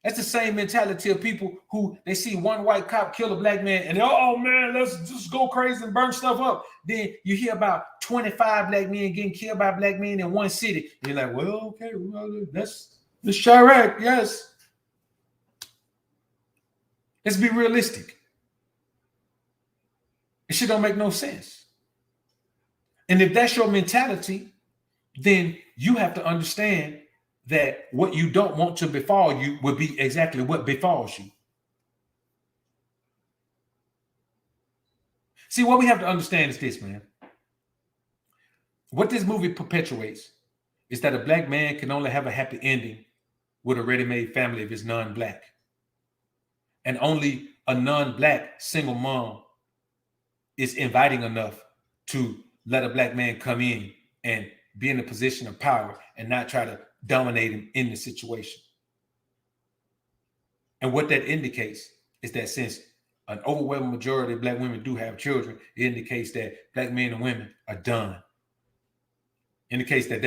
That's the same mentality of people who they see one white cop kill a black man and oh man, let's just go crazy and burn stuff up. Then you hear about 25 black men getting killed by black men in one city. You're like, well, okay, well, that's Chirac, yes. Let's be realistic. It shit don't make no sense. And if that's your mentality, then you have to understand that what you don't want to befall you will be exactly what befalls you. See, what we have to understand is this, man. What this movie perpetuates is that a black man can only have a happy ending with a ready-made family if it's non-black. And only a non-black single mom is inviting enough to let a black man come in and be in a position of power and not try to dominate him in the situation. And what that indicates is that since an overwhelming majority of black women do have children, it indicates that black men and women are done. It indicates that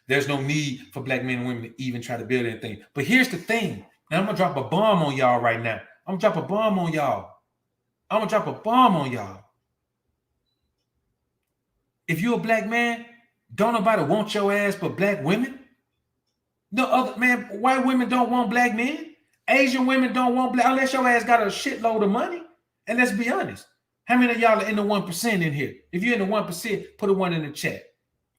there's no need for black men and women to even try to build anything. But here's the thing, and I'm gonna drop a bomb on y'all right now. I'm gonna drop a bomb on y'all. If you're a black man, don't nobody want your ass but black women. No other man, white women don't want black men. Asian women don't want black, unless your ass got a shitload of money. And let's be honest, how many of y'all are in the 1% in here? If you're in the 1%, put a 1 in the chat.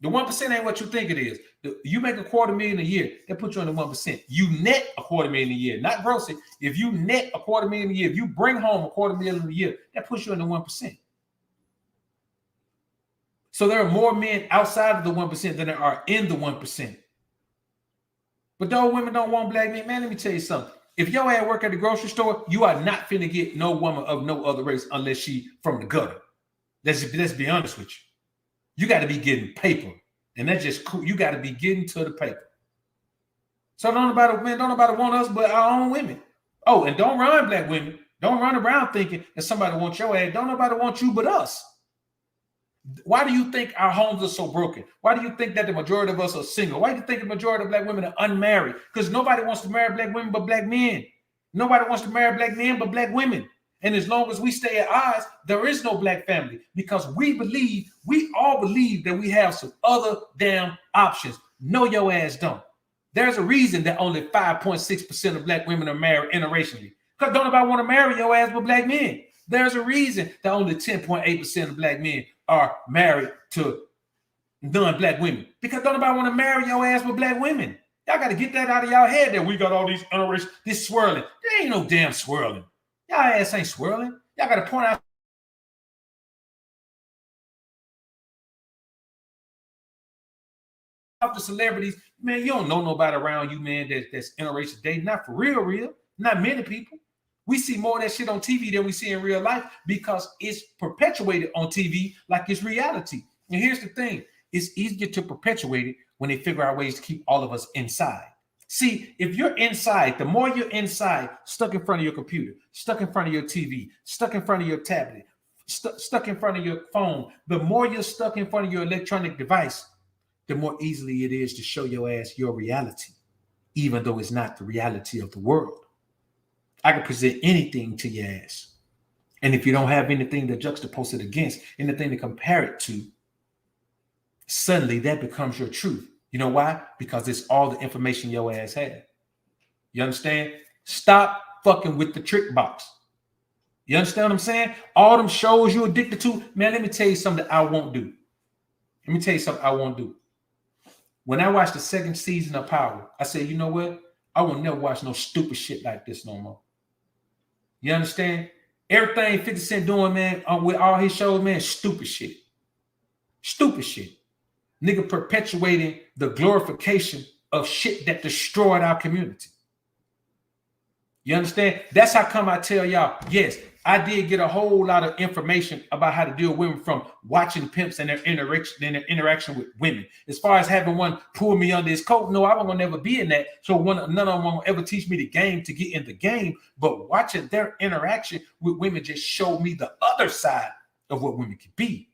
The 1% ain't what you think it is. You make $250,000 a year, they put you in the 1%. You net $250,000 a year, not gross it. If you net $250,000 a year, if you bring home $250,000 a year, that puts you in the 1%. So there are more men outside of the 1% than there are in the 1%. But those women don't want black men. Man, let me tell you something. If your ass work at the grocery store, you are not finna get no woman of no other race unless she from the gutter. Let's be honest with you. You got to be getting paper. And that's just cool. You got to be getting to the paper. So don't nobody want us but our own women. Oh, and don't run, black women. Don't run around thinking that somebody wants your ass. Don't nobody want you but us. Why do you think our homes are so broken? Why do you think that the majority of us are single? Why do you think the majority of black women are unmarried? Because nobody wants to marry black women but black men. Nobody wants to marry black men but black women. And as long as we stay at odds, there is no black family, because we all believe that we have some other damn options. No, your ass don't. There's a reason that only 5.6% of black women are married interracially. Because don't nobody want to marry your ass but black men. There's a reason that only 10.8% of black men are married to non-black women, because don't nobody want to marry your ass with black women. Y'all got to get that out of y'all head that we got all these interracial, this swirling. There ain't no damn swirling. Y'all ass ain't swirling. Y'all got to point out the celebrities. Man, you don't know nobody around you, man, that's interracial dating. Not for real. Not many people. We see more of that shit on TV than we see in real life, because it's perpetuated on TV like it's reality. And here's the thing. It's easier to perpetuate it when they figure out ways to keep all of us inside. See, if you're inside, the more you're inside, stuck in front of your computer, stuck in front of your TV, stuck in front of your tablet, stuck in front of your phone, the more you're stuck in front of your electronic device, the more easily it is to show your ass your reality, even though it's not the reality of the world. I can present anything to your ass. And if you don't have anything to juxtapose it against, anything to compare it to, suddenly that becomes your truth. You know why? Because it's all the information your ass had. You understand? Stop fucking with the trick box. You understand what I'm saying? All them shows you're addicted to, man, let me tell you something that I won't do. When I watched the second season of Power, I said, you know what? I will never watch no stupid shit like this no more. You understand? Everything 50 Cent doing, man, with all his shows, man, stupid shit. Stupid shit. Nigga perpetuating the glorification of shit that destroyed our community. You understand? That's how come I tell y'all, yes, I did get a whole lot of information about how to deal with women from watching pimps and their interaction with women. As far as having one pull me under his coat, no, I won't never be in that. So none of them won't ever teach me the game to get in the game. But watching their interaction with women just showed me the other side of what women can be.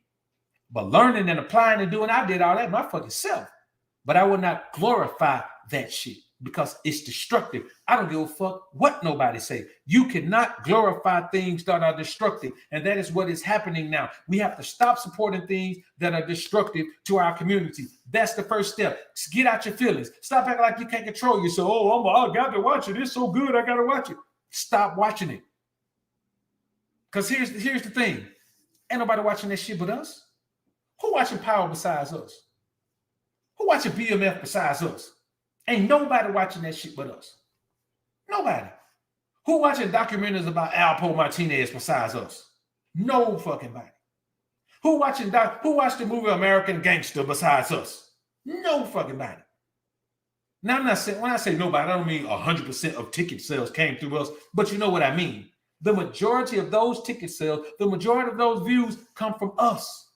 But learning and applying and doing, I did all that my fucking self. But I would not glorify that shit because it's destructive. I don't give a fuck what nobody say. You cannot glorify things that are destructive. And that is what is happening now. We have to stop supporting things that are destructive to our community. That's the first step. Get out your feelings. Stop acting like you can't control yourself. Oh, I got to watch it. It's so good. I got to watch it. Stop watching it. Because here's the thing. Ain't nobody watching that shit but us. Who watching Power besides us? Who watching BMF besides us? Ain't nobody watching that shit but us. Nobody. Who watching documentaries about Alpo Martinez besides us? No fucking body. Who watched the movie American Gangster besides us? No fucking body. Now I'm not saying, when I say nobody, I don't mean 100% of ticket sales came through us, but you know what I mean. The majority of those ticket sales, the majority of those views come from us.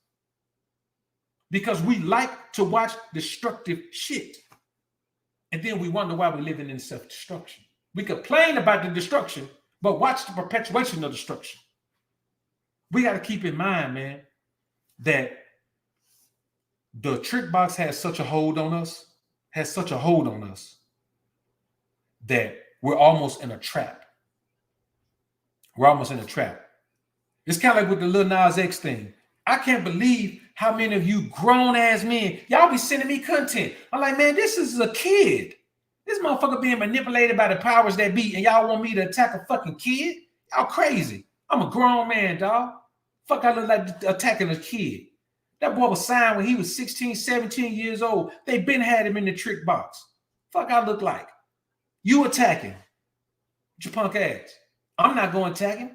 Because we like to watch destructive shit. And then we wonder why we're living in self-destruction. We complain about the destruction, but watch the perpetuation of destruction. We got to keep in mind, man, that the trick box has such a hold on us, that we're almost in a trap. We're almost in a trap. It's kind of like with the Lil Nas X thing. I can't believe how many of you grown-ass men, y'all be sending me content. I'm like, man, this is a kid. This motherfucker being manipulated by the powers that be, and y'all want me to attack a fucking kid? Y'all crazy. I'm a grown man, dog. Fuck, I look like attacking a kid. That boy was signed when he was 16, 17 years old. They been had him in the trick box. Fuck, I look like. You attacking. Your punk ass. I'm not going to attack him.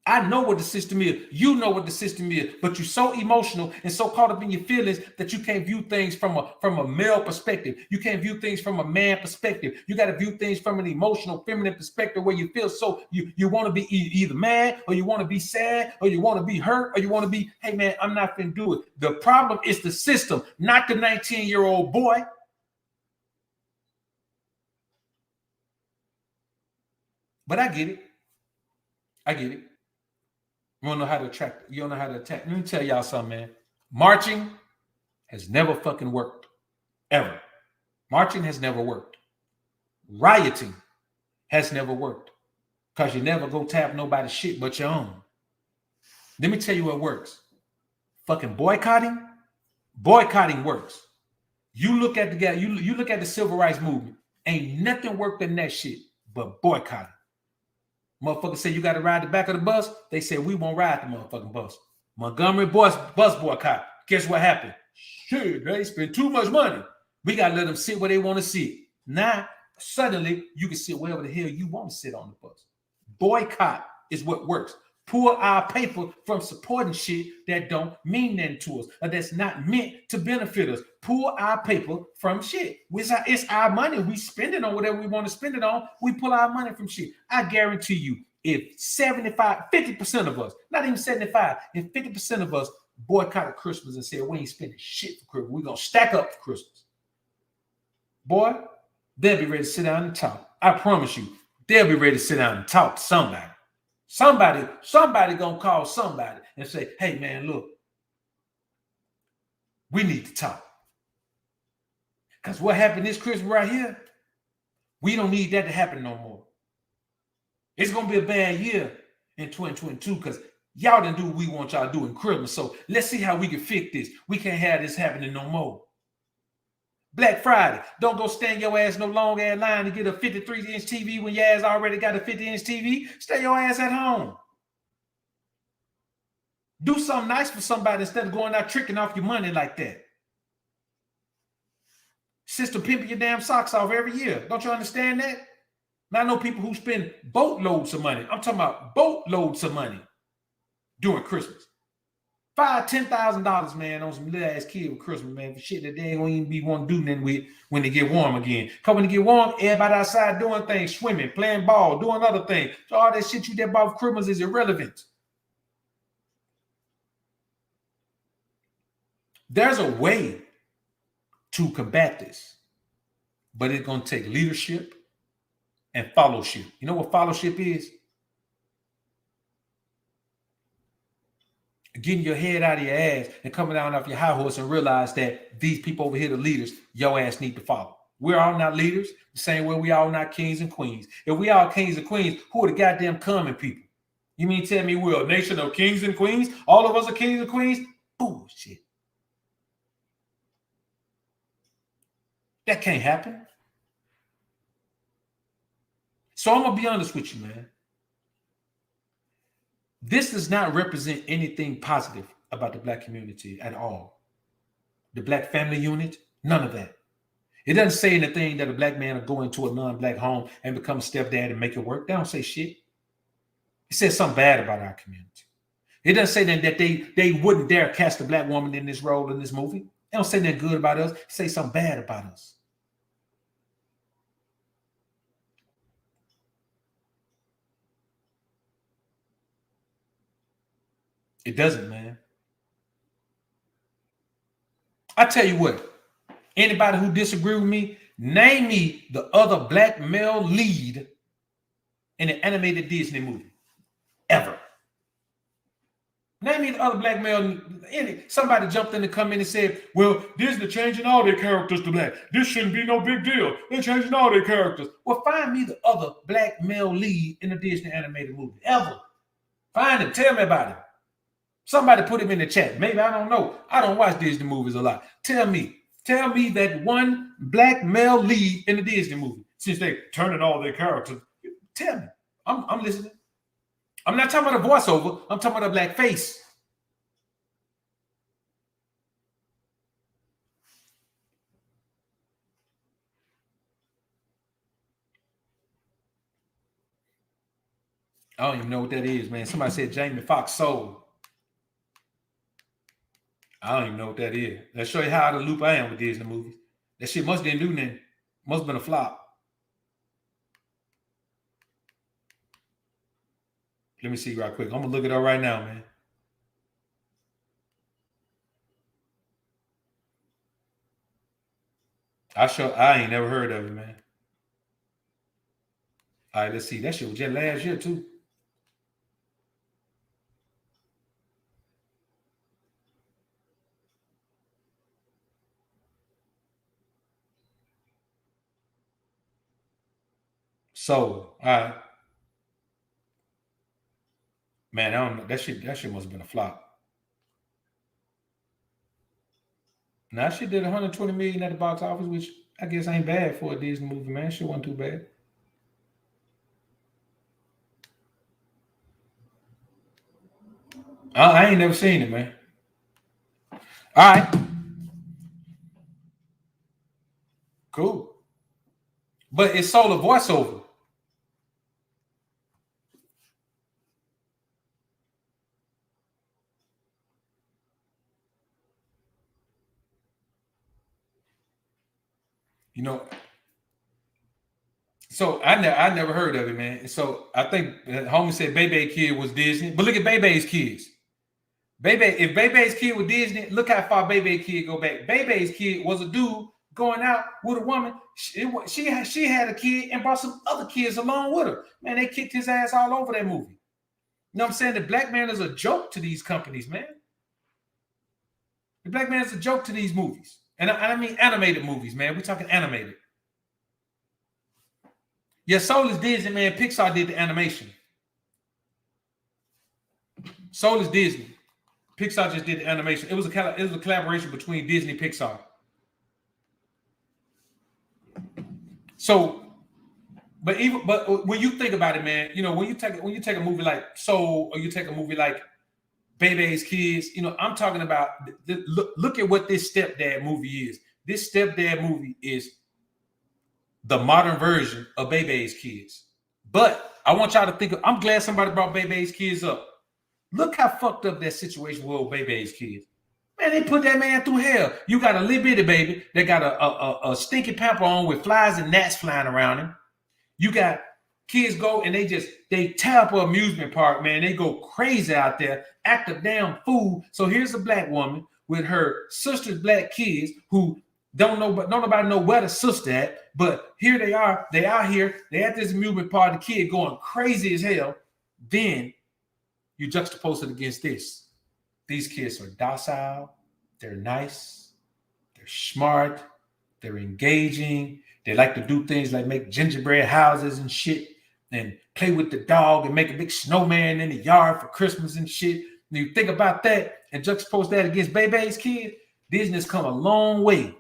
I know what the system is. You know what the system is, but you're so emotional and so caught up in your feelings that you can't view things from a male perspective. You can't view things from a man perspective. You got to view things from an emotional, feminine perspective where you feel so you want to be either mad or you want to be sad or you want to be hurt or you want to be, hey man, I'm not finna do it. The problem is the system, not the 19-year-old boy. But I get it. I get it. You don't know how to attract. You don't know how to attack. Let me tell y'all something, man. Marching has never fucking worked. Ever. Marching has never worked. Rioting has never worked. Because you never go tap nobody's shit but your own. Let me tell you what works. Fucking boycotting. Boycotting works. You look at the guy, you look at the civil rights movement. Ain't nothing worked in that shit but boycotting. Motherfuckers say you got to ride the back of the bus. They say we won't ride the motherfucking bus. Montgomery bus boycott. Guess what happened? Shit, they spend too much money. We got to let them sit where they want to sit. Now, suddenly, you can sit wherever the hell you want to sit on the bus. Boycott is what works. Pull our paper from supporting shit that don't mean nothing to us or that's not meant to benefit us. Pull our paper from shit. It's our money. We spend it on whatever we want to spend it on. We pull our money from shit. I guarantee you, if 50% of us, not even 75, if 50% of us boycotted Christmas and said we ain't spending shit for Christmas, we're going to stack up for Christmas. Boy, they'll be ready to sit down and talk. I promise you, they'll be ready to sit down and talk to somebody. Somebody gonna call somebody and say, hey man, look, we need to talk. Because what happened this Christmas right here, we don't need that to happen no more. It's gonna be a bad year in 2022 because y'all didn't do what we want y'all to do in Christmas. So let's see how we can fix this. We can't have this happening no more. Black Friday, don't go stand your ass no long ass line to get a 53-inch TV when your ass already got a 50-inch TV. Stay your ass at home. Do something nice for somebody instead of going out tricking off your money like that. Sister pimping your damn socks off every year. Don't you understand that? Now I know people who spend boatloads of money. I'm talking about boatloads of money during Christmas. $5,000-$10,000, man, on some little ass kid with Christmas, man, for shit that they ain't gonna even be want to do nothing with when they get warm again. Cause when they get warm, everybody outside doing things, swimming, playing ball, doing other things. So all that shit you did about Christmas is irrelevant. There's a way to combat this, but it's gonna take leadership and fellowship. You know what fellowship is? Getting your head out of your ass and coming down off your high horse and realize that these people over here, the leaders, your ass need to follow. We're all not leaders, the same way we all not kings and queens. If we all kings and queens, who are the goddamn common people? You mean tell me we're a nation of kings and queens? All of us are kings and queens? Bullshit. That can't happen. So I'm gonna be honest with you, man. This does not represent anything positive about the black community at all. The black family unit, none of that. It doesn't say anything that a black man will go into a non-black home and become a stepdad and make it work. They don't say shit. It says something bad about our community. It doesn't say that they wouldn't dare cast a black woman in this role in this movie. They don't say nothing good about us. It say something bad about us. It doesn't, man. I tell you what, anybody who disagree with me, name me the other black male lead in an animated Disney movie. Ever. Name me the other black male. Somebody jumped in the comment and said, well, Disney changing all their characters to black. This shouldn't be no big deal. They're changing all their characters. Well, find me the other black male lead in a Disney animated movie. Ever. Find him. Tell me about him. Somebody put him in the chat. Maybe I don't know. I don't watch Disney movies a lot. Tell me that one black male lead in the Disney movie. Since they turning all their characters. Tell me. I'm listening. I'm not talking about a voiceover. I'm talking about a black face. I don't even know what that is, man. Somebody said Jamie Foxx soul. I don't even know what that is. Let's show you how out of the loop I am with Disney movies. That shit must didn't do nothing. Must have been a flop. Let me see right quick. I'm gonna look it up right now, man. I ain't never heard of it, man. All right, let's see. That shit was just last year too. So, all right. Man, I don't know. That shit must have been a flop. Now, she did 120 million at the box office, which I guess ain't bad for a Disney movie, man. She wasn't too bad. I ain't never seen it, man. All right. Cool. But it's solo voiceover. You know, so I never heard of it, man. So I think homie said Bebe Kid was Disney, but look at Bebe's kids. If Bebe's kid was Disney, look how far Bebe Kid go back. Bebe's kid was a dude going out with a woman. She had a kid and brought some other kids along with her. Man, they kicked his ass all over that movie. You know what I'm saying? The black man is a joke to these companies, man. The black man is a joke to these movies. And I mean animated movies, man. We're talking animated. Yeah, Soul is Disney, man. Pixar did the animation. Soul is Disney. Pixar just did the animation. It was a collaboration between Disney and Pixar. So, but when you think about it, man, you know, when you take a movie like Soul or you take a movie like Bebe's Kids, you know, I'm talking about look at what this stepdad movie is. This stepdad movie is the modern version of Bebe's Kids. But I want y'all to think I'm glad somebody brought Bebe's Kids up. Look how fucked up that situation was with Bebe's Kids. Man, they put that man through hell. You got a little bitty baby that got a stinky pamper on with flies and gnats flying around him. You got kids go and they tear up an amusement park, man. They go crazy out there, act a damn fool. So here's a black woman with her sister's black kids who don't nobody know where the sister at, but here they are. They out here. They at this amusement park. The kid going crazy as hell. Then you juxtapose it against this. These kids are docile. They're nice. They're smart. They're engaging. They like to do things like make gingerbread houses and shit and play with the dog and make a big snowman in the yard for Christmas and shit. And you think about that and juxtapose that against Bebe's Kids, Disney's come a long way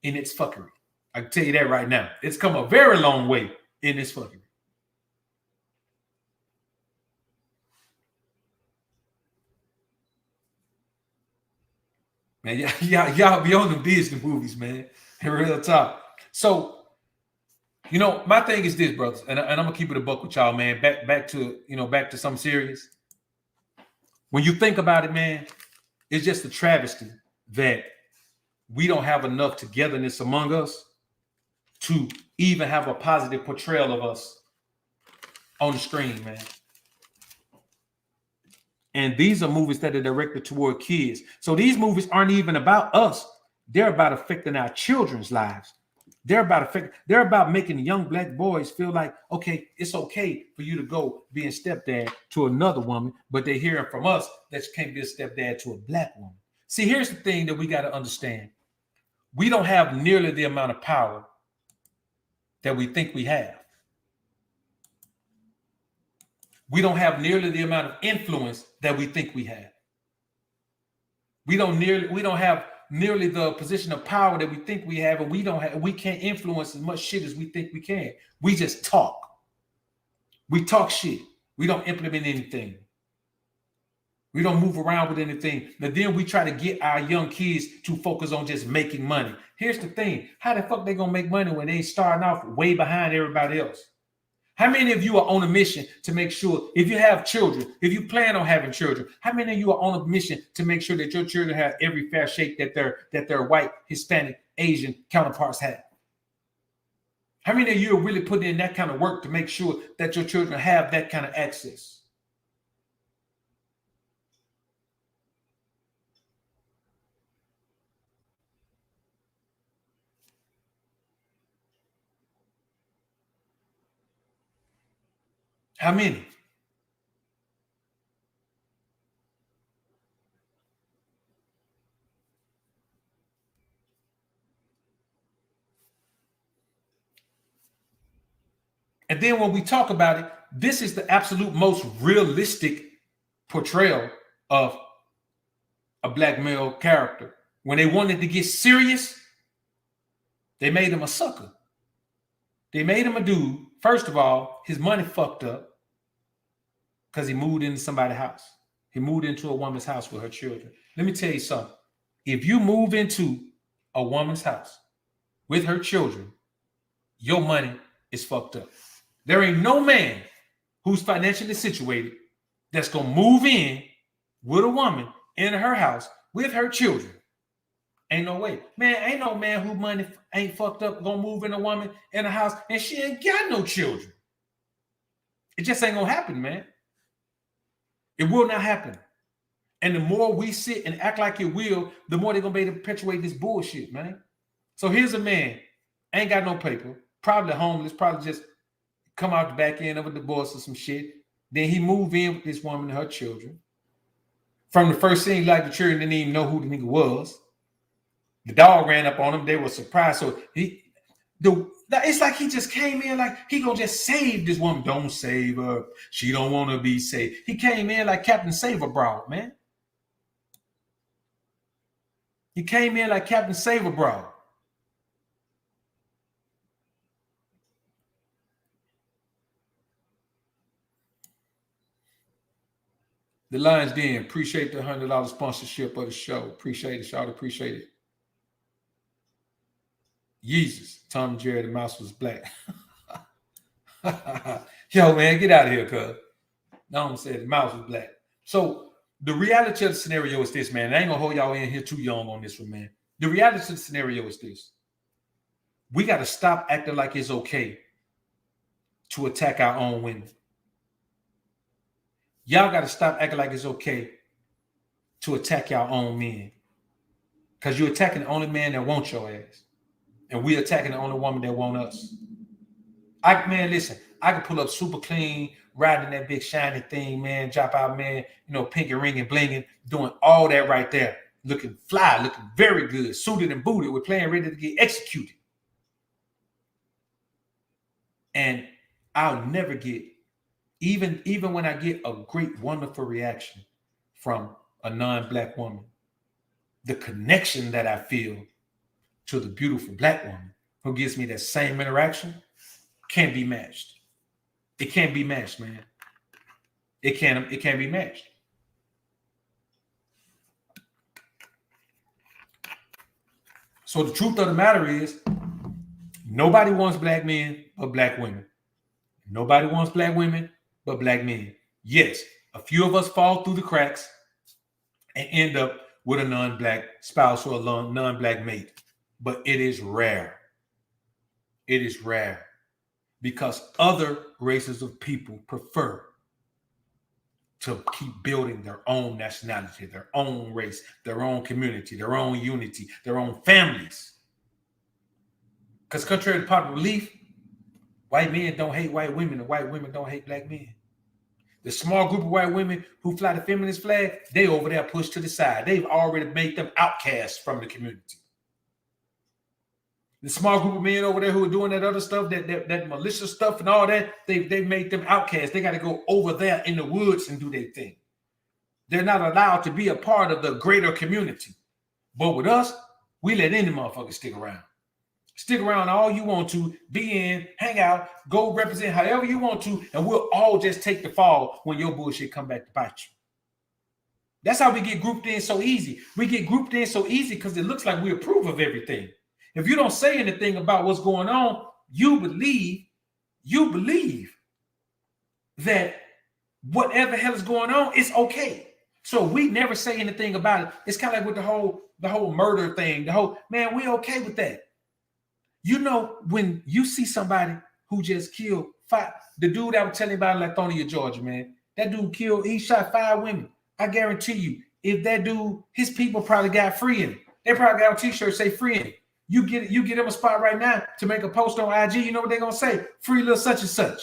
in its fuckery. I can tell you that right now. It's come a very long way in its fuckery. Man, y'all be on the Disney movies, man. In real talk. So, my thing is this, brothers, and I'm gonna keep it a buck with y'all, man. Back to something serious. When you think about it, man, it's just a travesty that we don't have enough togetherness among us to even have a positive portrayal of us on the screen, man. And these are movies that are directed toward kids. So these movies aren't even about us. They're about affecting our children's lives. They're about making young black boys feel like, okay, it's okay for you to go being stepdad to another woman, but they're hearing from us that you can't be a stepdad to a black woman. See, here's the thing that we got to understand. We don't have nearly the amount of power that we think we have. We don't have nearly the amount of influence that we think we have. We don't have nearly the position of power that we think we have, and we can't influence as much shit as we think we can. We just talk. We talk shit. We don't implement anything. We don't move around with anything. But then we try to get our young kids to focus on just making money. Here's the thing. How the fuck they gonna make money when they starting off way behind everybody else? How many of you are on a mission to make sure, if you have children, if you plan on having children, how many of you are on a mission to make sure that your children have every fair shake that their white, Hispanic, Asian counterparts have? How many of you are really putting in that kind of work to make sure that your children have that kind of access? How many? And then when we talk about it, this is the absolute most realistic portrayal of a black male character. When they wanted to get serious, they made him a sucker. They made him a dude. First of all, his money fucked up because he moved into somebody's house. He moved into a woman's house with her children. Let me tell you something. If you move into a woman's house with her children, your money is fucked up. There ain't no man who's financially situated that's going to move in with a woman in her house with her children. Ain't no way. Man, ain't no man who money ain't fucked up going to move in a woman in a house and she ain't got no children. It just ain't going to happen, man. It will not happen. And the more we sit and act like it will, the more they're going to be able to perpetuate this bullshit, man. So here's a man, ain't got no paper, probably homeless, probably just come out the back end of a divorce or some shit. Then he moved in with this woman and her children. From the first scene, like the children didn't even know who the nigga was. The dog ran up on him. They were surprised. So it's like he just came in like he gonna just save this woman. Don't save her. She don't want to be saved. He came in like Captain Save-A-Broad, man. He came in like Captain Save-A-Broad. The Lions Den, appreciate the $100 sponsorship of the show. Appreciate it, y'all. Appreciate it. Jesus, Tom and Jerry, the mouse was black. Yo, man, get out of here, cuz. No one said the mouse was black. So the reality of the scenario is this, man. I ain't gonna hold y'all in here too young on this one, man. The reality of the scenario is this. We got to stop acting like it's okay to attack our own women. Y'all got to stop acting like it's okay to attack your own men. Because you're attacking the only man that wants your ass. And we're attacking the only woman that wants us. Man, listen, I can pull up super clean, riding that big shiny thing, man, drop out, man, pinky ringing, blinging, doing all that right there. Looking fly, looking very good, suited and booted. We're playing ready to get executed. And I'll never get, even when I get a great, wonderful reaction from a non-black woman, the connection that I feel to the beautiful black woman who gives me that same interaction can't be matched. It can't be matched, man. It can't be matched. So the truth of the matter is, nobody wants black men but black women. Nobody wants black women but black men. Yes, a few of us fall through the cracks and end up with a non-black spouse or a non-black mate. But it is rare. It is rare because other races of people prefer to keep building their own nationality, their own race, their own community, their own unity, their own families. Because contrary to popular belief, white men don't hate white women and white women don't hate black men. The small group of white women who fly the feminist flag, they over there pushed to the side. They've already made them outcasts from the community. The small group of men over there who are doing that other stuff, that malicious stuff and all that, they've made them outcasts. They got to go over there in the woods and do their thing. They're not allowed to be a part of the greater community. But with us, we let any motherfucker stick around. Stick around all you want to, be in, hang out, go represent however you want to, and we'll all just take the fall when your bullshit come back to bite you. That's how we get grouped in so easy. We get grouped in so easy because it looks like we approve of everything. If you don't say anything about what's going on, you believe that whatever the hell is going on is okay. So we never say anything about it. It's kind of like with the whole murder thing, man, we okay with that. You know, when you see somebody who just killed the dude I was telling you about in Lithonia, Georgia, man, that dude he shot 5 women. I guarantee you, if that dude, his people probably got free him. They probably got a t-shirt say free him. You get him a spot right now to make a post on IG. You know what they're gonna say? Free little such and such.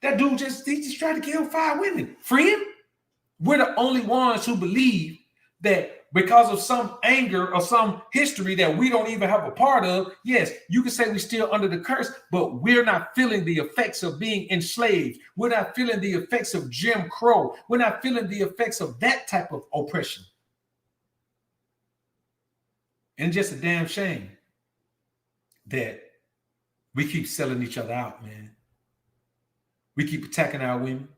That dude he just tried to kill 5 women. Free him? We're the only ones who believe that because of some anger or some history that we don't even have a part of. Yes, you can say we're still under the curse, but we're not feeling the effects of being enslaved. We're not feeling the effects of Jim Crow. We're not feeling the effects of that type of oppression. And just a damn shame that we keep selling each other out, man. We keep attacking our women.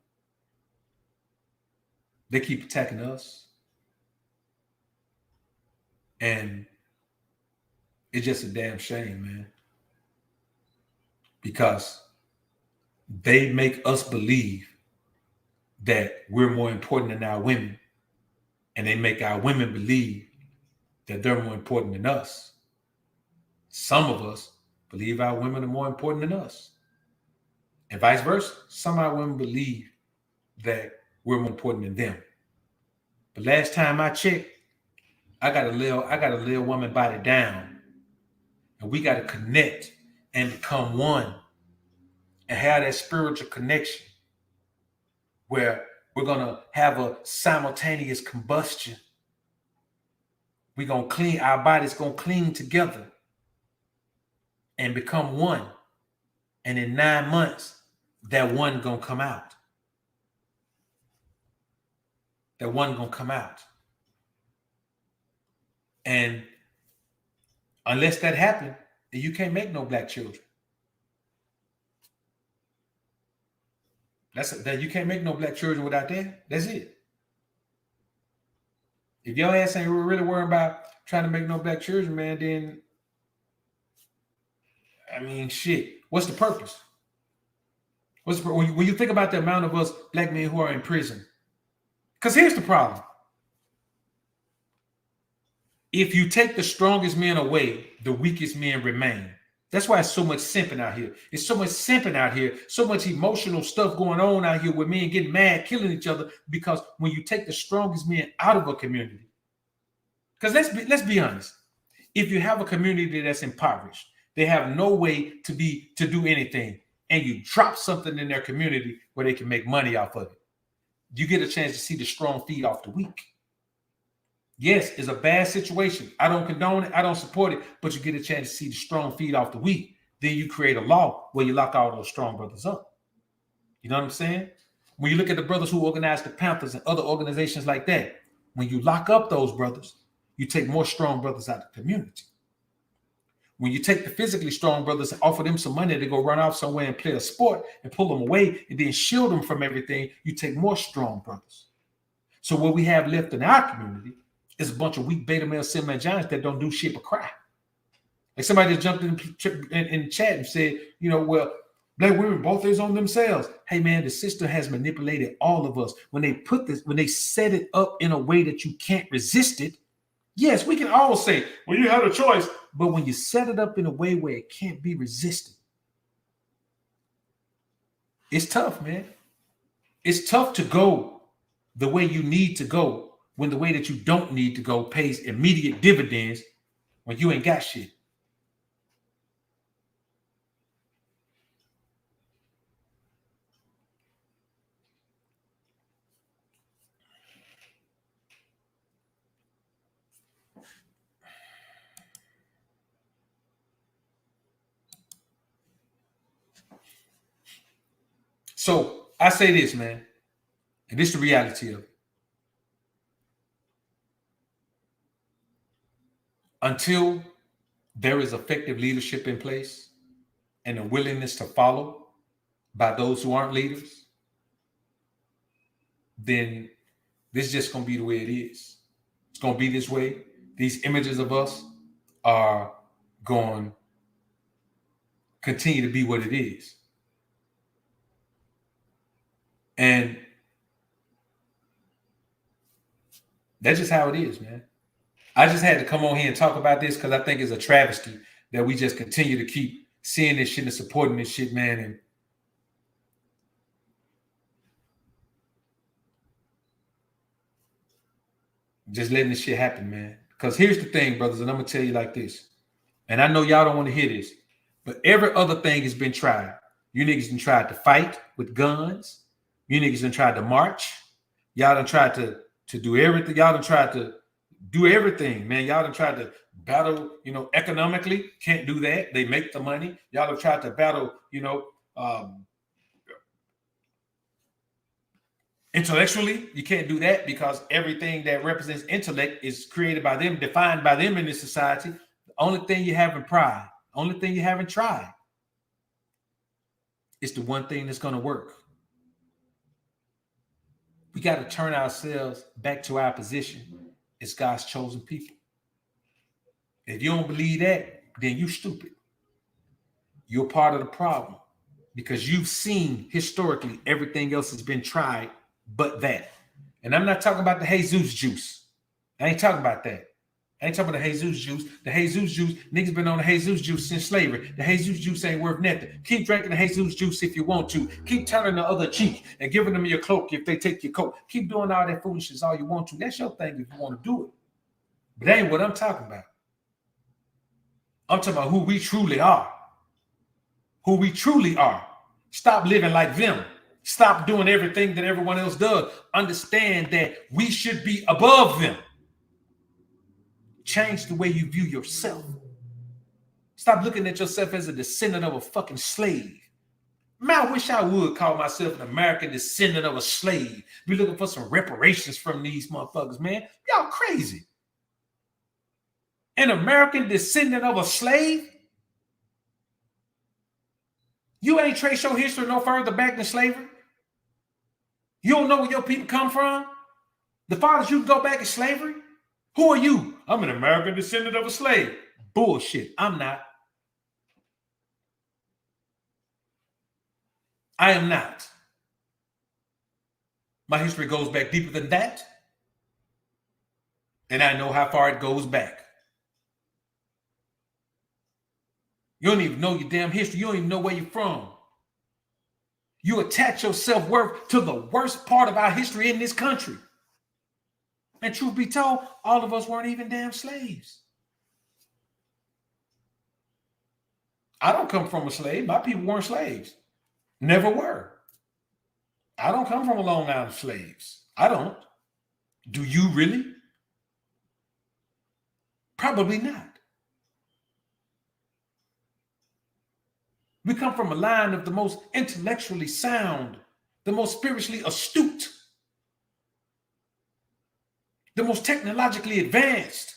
They keep attacking us. And it's just a damn shame, man. Because they make us believe that we're more important than our women. And they make our women believe that they're more important than us. Some of us believe our women are more important than us. And vice versa. Some of our women believe that we're more important than them. But last time I checked, I got a little woman body down. And we got to connect and become one and have that spiritual connection where we're going to have a simultaneous combustion. We're going to clean, our body's going to clean together and become one. And in 9 months, that one going to come out. That one going to come out. And unless that happens, you can't make no black children. You can't make no black children without that. That's it. If your ass ain't really worried about trying to make no black children, man, then, I mean, shit. What's the purpose? When you think about the amount of us black men who are in prison, because here's the problem. If you take the strongest men away, the weakest men remain. That's why it's so much simping out here. It's so much simping out here, so much emotional stuff going on out here with men getting mad, killing each other, because when you take the strongest men out of a community, because let's be honest, if you have a community that's impoverished, they have no way to do anything, and you drop something in their community where they can make money off of it, you get a chance to see the strong feed off the weak. Yes, it's a bad situation. I don't condone it. I don't support it. But you get a chance to see the strong feed off the weak. Then you create a law where you lock all those strong brothers up. You know what I'm saying? When you look at the brothers who organize the Panthers and other organizations like that, when you lock up those brothers, you take more strong brothers out of the community. When you take the physically strong brothers and offer them some money to go run off somewhere and play a sport and pull them away and then shield them from everything, you take more strong brothers. So what we have left in our community is a bunch of weak beta male cinnamon giants that don't do shit but cry. Like somebody just jumped in chat and said, well, black women both is on themselves. Hey man, the system has manipulated all of us. When they set it up in a way that you can't resist it, yes, we can all say, well, you had a choice. But when you set it up in a way where it can't be resisted, it's tough, man. It's tough to go the way you need to go when the way that you don't need to go pays immediate dividends when you ain't got shit. So I say this, man, and this is the reality of it. Until there is effective leadership in place and a willingness to follow by those who aren't leaders, then this is just going to be the way it is. It's going to be this way. These images of us are going to continue to be what it is. And that's just how it is, man. I just had to come on here and talk about this because I think it's a travesty that we just continue to keep seeing this shit and supporting this shit, man. And just letting this shit happen, man. Because here's the thing, brothers, and I'm going to tell you like this. And I know y'all don't want to hear this, but every other thing has been tried. You niggas done tried to fight with guns. You niggas done tried to march. Y'all done tried to do everything. Y'all done tried to do everything, man. Y'all done tried to battle, economically. Can't do that. They make the money. Y'all have tried to battle, intellectually. You can't do that because everything that represents intellect is created by them, defined by them in this society. The only thing you haven't tried, only thing you haven't tried is the one thing that's going to work. We got to turn ourselves back to our position as God's chosen people. If you don't believe that, then you stupid. You're part of the problem because you've seen historically everything else has been tried but that. And I'm not talking about the Jesus juice. I ain't talking about that. I ain't talking about the Jesus juice. The Jesus juice, niggas been on the Jesus juice since slavery. The Jesus juice ain't worth nothing. Keep drinking the Jesus juice if you want to. Keep turning the other cheek and giving them your cloak if they take your coat. Keep doing all that foolishness all you want to. That's your thing if you want to do it. But that ain't what I'm talking about. I'm talking about who we truly are. Who we truly are. Stop living like them. Stop doing everything that everyone else does. Understand that we should be above them. Change the way you view yourself. Stop looking at yourself as a descendant of a fucking slave. Man, I wish I would call myself an American descendant of a slave. Be looking for some reparations from these motherfuckers, man. Y'all crazy. An American descendant of a slave? You ain't trace your history no further back than slavery? You don't know where your people come from? The fathers you can go back in slavery? Who are you? I'm an American descendant of a slave. Bullshit. I'm not. I am not. My history goes back deeper than that. And I know how far it goes back. You don't even know your damn history. You don't even know where you're from. You attach your self-worth to the worst part of our history in this country. And truth be told, all of us weren't even damn slaves. I don't come from a slave. My people weren't slaves. Never were. I don't come from a long line of slaves. I don't. Do you really? Probably not. We come from a line of the most intellectually sound, the most spiritually astute, the most technologically advanced,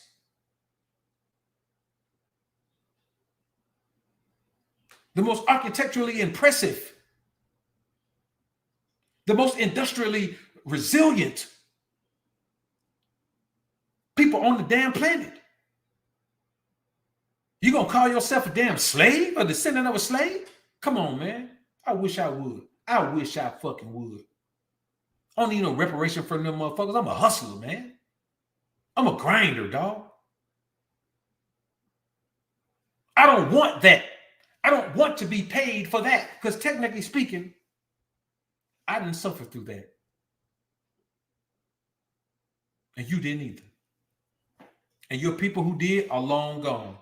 the most architecturally impressive, the most industrially resilient people on the damn planet. You gonna call yourself a damn slave, a descendant of a slave? Come on, man. I wish I would. I wish I fucking would. I don't need no reparation from them motherfuckers. I'm a hustler, man. I'm a grinder, dog. I don't want that. I don't want to be paid for that. Because technically speaking, I didn't suffer through that. And you didn't either. And your people who did are long gone.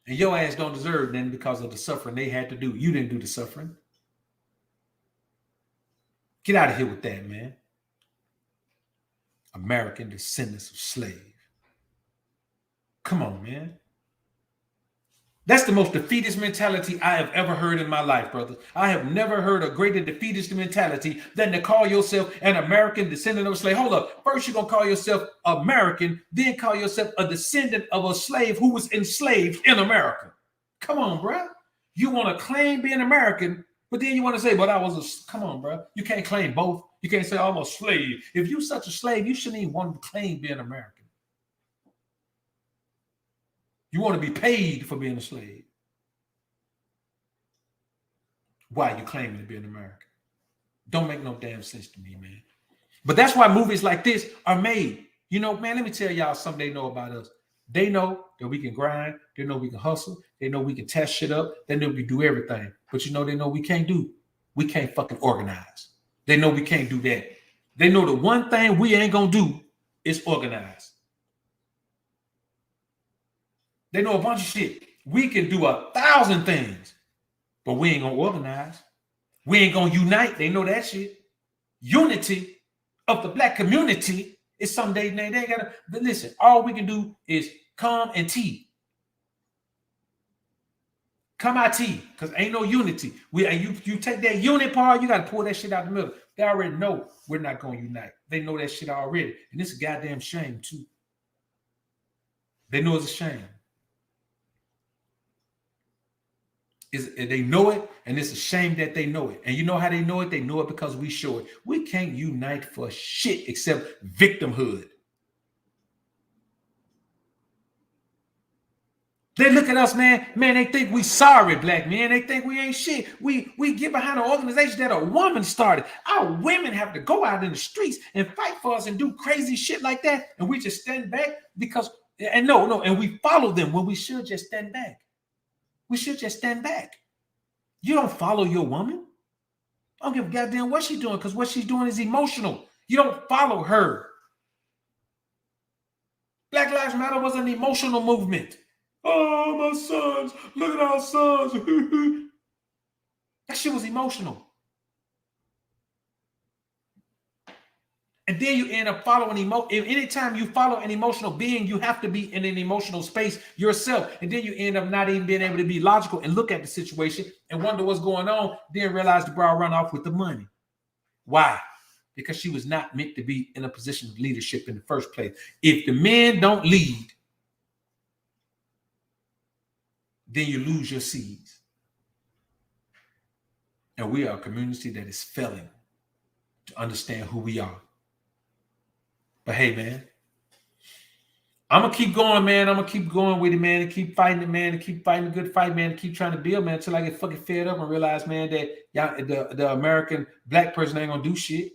And your ass don't deserve them because of the suffering they had to do. You didn't do the suffering. Get out of here with that, man. American descendants of slaves. Come on, man. That's the most defeatist mentality I have ever heard in my life, brother. I have never heard a greater defeatist mentality than to call yourself an American descendant of a slave. Hold up. First, you're going to call yourself American, then call yourself a descendant of a slave who was enslaved in America. Come on, bro. You want to claim being American, but then you want to say, but I was a... Come on, bro. You can't claim both. You can't say I'm a slave. If you're such a slave, you shouldn't even want to claim being American. You want to be paid for being a slave. Why are you claiming to be an American? Don't make no damn sense to me, man. But that's why movies like this are made. You know, man, let me tell y'all something they know about us. They know that we can grind. They know we can hustle. They know we can test shit up. They know we can do everything. But you know, they know we can't do. We can't fucking organize. They know we can't do that. They know the one thing we ain't gonna do is organize. They know a bunch of shit. We can do 1,000 things, but we ain't gonna organize. We ain't gonna unite. They know that shit. Unity of the black community is someday they ain't gotta. But listen, all we can do is come and tea. Come out tea, because ain't no unity. You take that unit part, you gotta pull that shit out the middle. They already know we're not gonna unite. They know that shit already. And it's a goddamn shame, too. They know it's a shame. They know it, and it's a shame that they know it. And you know how they know it? They know it because we show it. We can't unite for shit except victimhood. They look at us, man. Man, they think we sorry, black men. They think we ain't shit. We get behind an organization that a woman started. Our women have to go out in the streets and fight for us and do crazy shit like that, and we just stand back because and we follow them when we should just stand back. We should just stand back. You don't follow your woman. I don't give a goddamn what she's doing, because what she's doing is emotional. You don't follow her. Black Lives Matter was an emotional movement. Oh, my sons. Look at our sons. That shit was emotional. And then you end up following anytime you follow an emotional being, you have to be in an emotional space yourself. And then you end up not even being able to be logical and look at the situation and wonder what's going on. Then realize the bra run off with the money. Why? Because she was not meant to be in a position of leadership in the first place. If the men don't lead, then you lose your seeds. And we are a community that is failing to understand who we are. But hey, man, I'm going to keep going, man. I'm going to keep going with it, man, and keep fighting it, man, and keep fighting a good fight, man, and keep trying to build, man, until I get fucking fed up and realize, man, that y'all, the American black person ain't going to do shit. You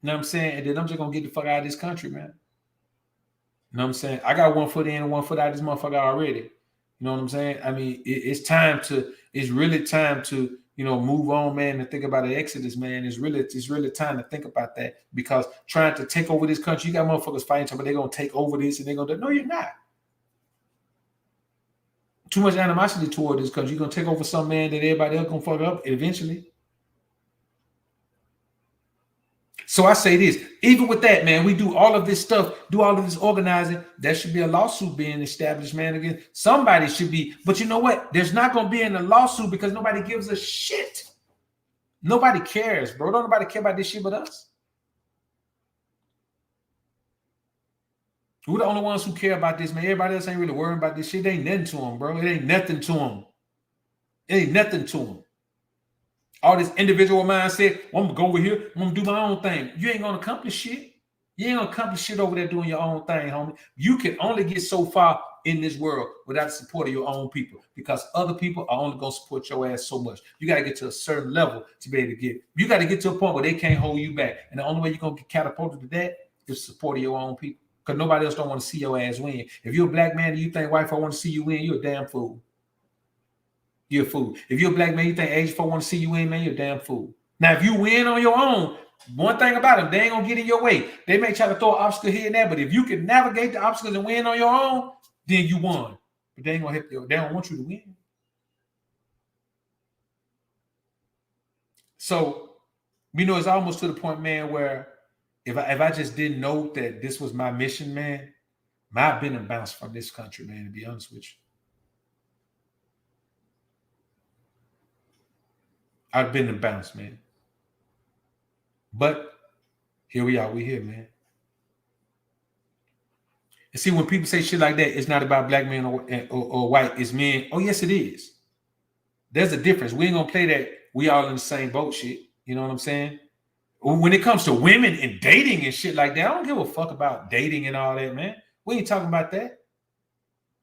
know what I'm saying? And then I'm just going to get the fuck out of this country, man. You know what I'm saying? I got 1 foot in and 1 foot out of this motherfucker already. You know what I'm saying? I mean, it's really time to, move on, man, and think about the exodus, man. It's really time to think about that, because trying to take over this country, you got motherfuckers fighting, but they're going to take over this and they're going to, no, you're not. Too much animosity toward this country. You're going to take over some man that everybody else going to fuck up eventually. So I say this, even with that, man, we do all of this stuff, do all of this organizing. There should be a lawsuit being established, man, again. Somebody should be, but you know what? There's not going to be in a lawsuit because nobody gives a shit. Nobody cares, bro. Don't nobody care about this shit but us. We're the only ones who care about this, man. Everybody else ain't really worrying about this shit. It ain't nothing to them, bro. It ain't nothing to them. It ain't nothing to them. All this individual mindset, well, I'm going to go over here, I'm going to do my own thing. You ain't going to accomplish shit. You ain't gonna accomplish shit over there doing your own thing, homie. You can only get so far in this world without the support of your own people, because other people are only gonna support your ass so much. You gotta get to a certain level to be able to get. You gotta get to a point where they can't hold you back, and the only way you're gonna get catapulted to that is support of your own people, because nobody else don't want to see your ass win. If you're a black man and you think white folk want to see you win, you're a damn fool. You're a fool. If you're a black man, you think Asian folk want to see you win, man, you're a damn fool. Now, if you win on your own, one thing about them, they ain't gonna get in your way. They may try to throw an obstacle here and there, but if you can navigate the obstacles and win on your own, then you won. But they ain't gonna help you. They don't want you to win. So, it's almost to the point, man, where if I just didn't know that this was my mission, man, I've been and bounced from this country, man, to be honest with you. I've been and bounced, man. But here we are. We here, man. And see, when people say shit like that, it's not about black men or white. It's men. Oh, yes, it is. There's a difference. We ain't gonna play that we all in the same boat shit. You know what I'm saying? When it comes to women and dating and shit like that, I don't give a fuck about dating and all that, man. We ain't talking about that.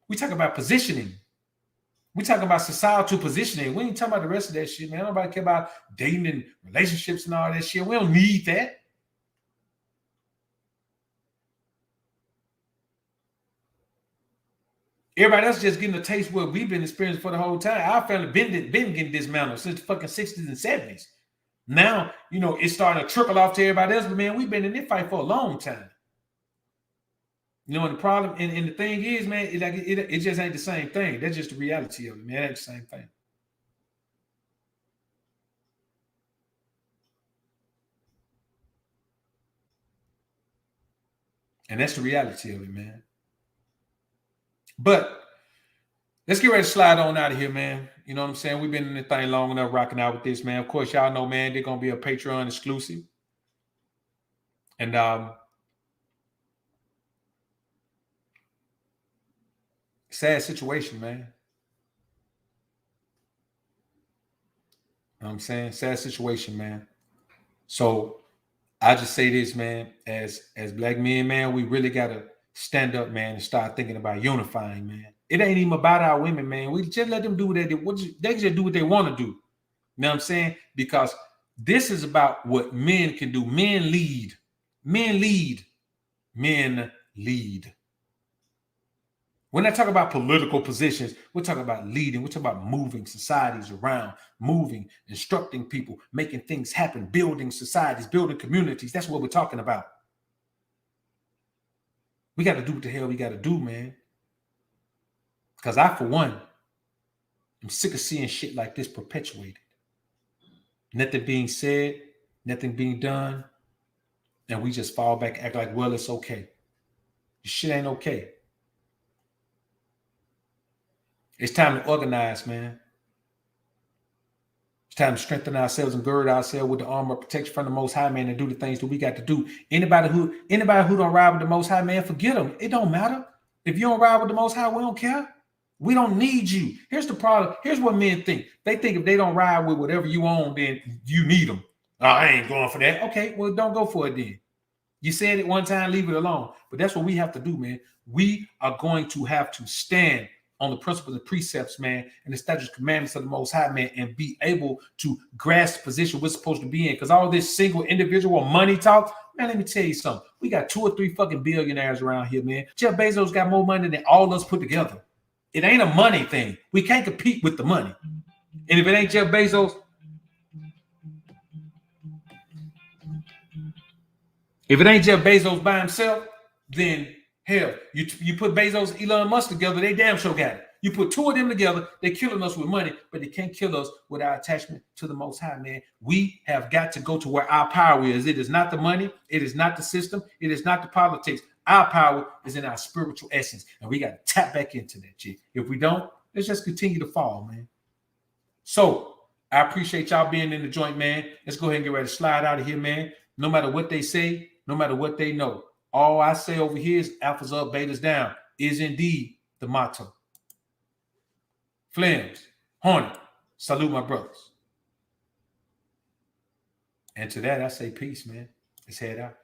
We talking about positioning. We talking about societal positioning. We ain't talking about the rest of that shit, man. Nobody care about dating and relationships and all that shit. We don't need that. Everybody else just getting a taste of what we've been experiencing for the whole time. Our family been getting dismantled since the fucking 60s and 70s. Now, it's starting to trickle off to everybody else, but man, we've been in this fight for a long time. And the problem, and the thing is, man, it just ain't the same thing. That's just the reality of it, man. It ain't the same thing. And that's the reality of it, man. But let's get ready to slide on out of here, man. You know what I'm saying? We've been in the thing long enough rocking out with this, man. Of course, y'all know, man, they're going to be a Patreon exclusive. And sad situation, man. You know what I'm saying? Sad situation, man. So I just say this, man, as black men, man, we really got to stand up, man, and start thinking about unifying, man. It ain't even about our women, man. We just let them do what they do. They just do what they want to do. You know what I'm saying? Because this is about what men can do. Men lead. Men lead. Men lead. When I talk about political positions, we're talking about leading. We're talking about moving societies around, moving, instructing people, making things happen, building societies, building communities. That's what we're talking about. We got to do what the hell we got to do, man. Because I, for one, am sick of seeing shit like this perpetuated. Nothing being said, nothing being done, and we just fall back, act like, well, it's okay. This shit ain't okay. It's time to organize, man. It's time to strengthen ourselves and gird ourselves with the armor of protection from the Most High, man, and do the things that we got to do. Anybody who don't ride with the Most High, man, forget them. It don't matter. If you don't ride with the Most High, we don't care. We don't need you. Here's the problem. Here's what men think. They think if they don't ride with whatever you own, then you need them. Oh, I ain't going for that. Okay, well, don't go for it then. You said it one time, leave it alone. But that's what we have to do, man. We are going to have to stand on the principles and precepts, man, and establish commandments of the Most High, man, and be able to grasp the position we're supposed to be in. Because all this single individual money talk, man, let me tell you something. We got 2 or 3 fucking billionaires around here, man. Jeff Bezos got more money than all of us put together. It ain't a money thing. We can't compete with the money. And if it ain't Jeff Bezos, by himself, then hell, you put Bezos and Elon Musk together, they damn sure got it. You put 2 of them together, they're killing us with money, but they can't kill us with our attachment to the Most High, man. We have got to go to where our power is. It is not the money. It is not the system. It is not the politics. Our power is in our spiritual essence, and we got to tap back into that shit. If we don't, let's just continue to fall, man. So I appreciate y'all being in the joint, man. Let's go ahead and get ready to slide out of here, man. No matter what they say, no matter what they know, all I say over here is alphas up, betas down is indeed the motto. Flames, Hornet, salute my brothers. And to that, I say peace, man. Let's head out.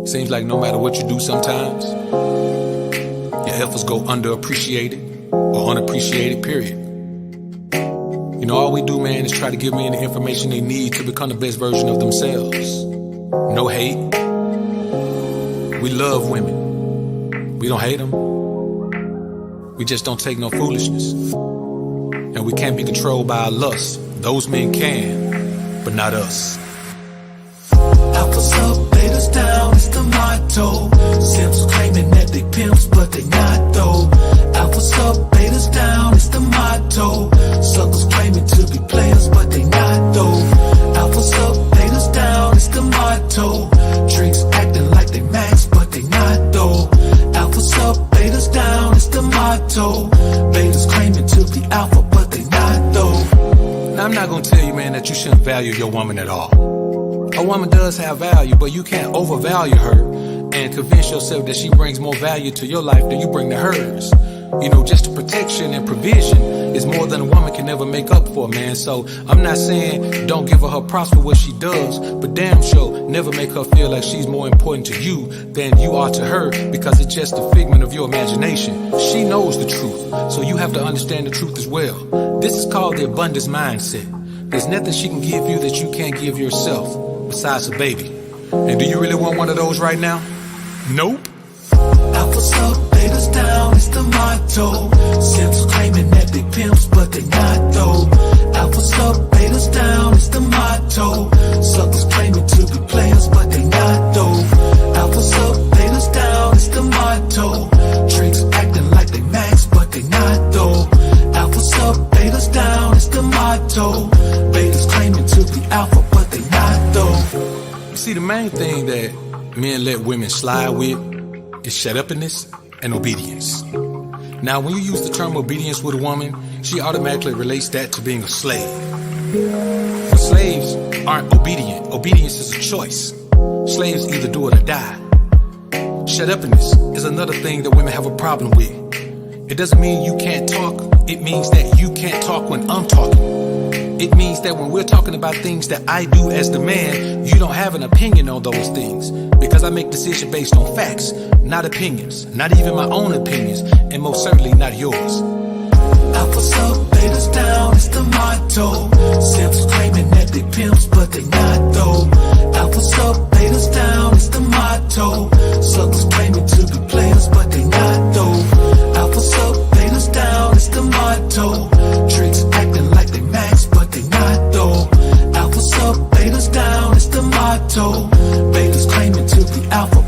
Seems like no matter what you do sometimes, your efforts go underappreciated or unappreciated, period. You know, all we do, man, is try to give men the information they need to become the best version of themselves. No hate. We love women. We don't hate them. We just don't take no foolishness. And we can't be controlled by our lust. Those men can, but not us. Alphas up, betas down, it's the motto. Simps claiming that they pimps, but they not though. Alphas up, betas down, it's the motto. Suckers claiming to be players, but they not though. Alphas up, betas down, it's the motto. Drinks acting like they max, but they not though. Alphas up, betas down, it's the motto. Betas claiming to be alpha, but they not though. Now, I'm not gonna tell you, man, that you shouldn't value your woman at all. A woman does have value, but you can't overvalue her and convince yourself that she brings more value to your life than you bring to hers. You know, just the protection and provision is more than a woman can ever make up for, man. So I'm not saying don't give her props for what she does, but damn sure never make her feel like she's more important to you than you are to her, because it's just a figment of your imagination. She knows the truth, so you have to understand the truth as well. This is called the abundance mindset. There's nothing she can give you that you can't give yourself, besides a baby. And do you really want one of those right now? Nope. Alphas up, betas down, it's the motto. Simps claiming that they pimps, but they not though. Alphas up, betas down, it's the motto. Suckers claiming to be players, but they not though. Alphas up, betas down, it's the motto. Drinks acting like they max, but they not though. Alphas up, betas down, it's the motto. Betas claiming to be alpha, but they not though. You see, the main thing that men let women slide with is shut-uppiness and obedience. Now, when you use the term obedience with a woman, she automatically relates that to being a slave. But slaves aren't obedient. Obedience is a choice. Slaves either do it or die. Shut-uppiness is another thing that women have a problem with. It doesn't mean you can't talk. It means that you can't talk when I'm talking. It means that when we're talking about things that I do as the man, you don't have an opinion on those things, because I make decisions based on facts, not opinions, not even my own opinions, and most certainly not yours. Alphas up, betas down, it's the motto. Simps claiming that they pimps, but they not though. Alphas up, betas down, it's the motto. Suckers claiming to be players, but they not though. Alphas up, betas down, it's the motto. Drinks acting like they max, but they not though. Alphas up, betas down, it's the motto. Betas claiming to be alpha,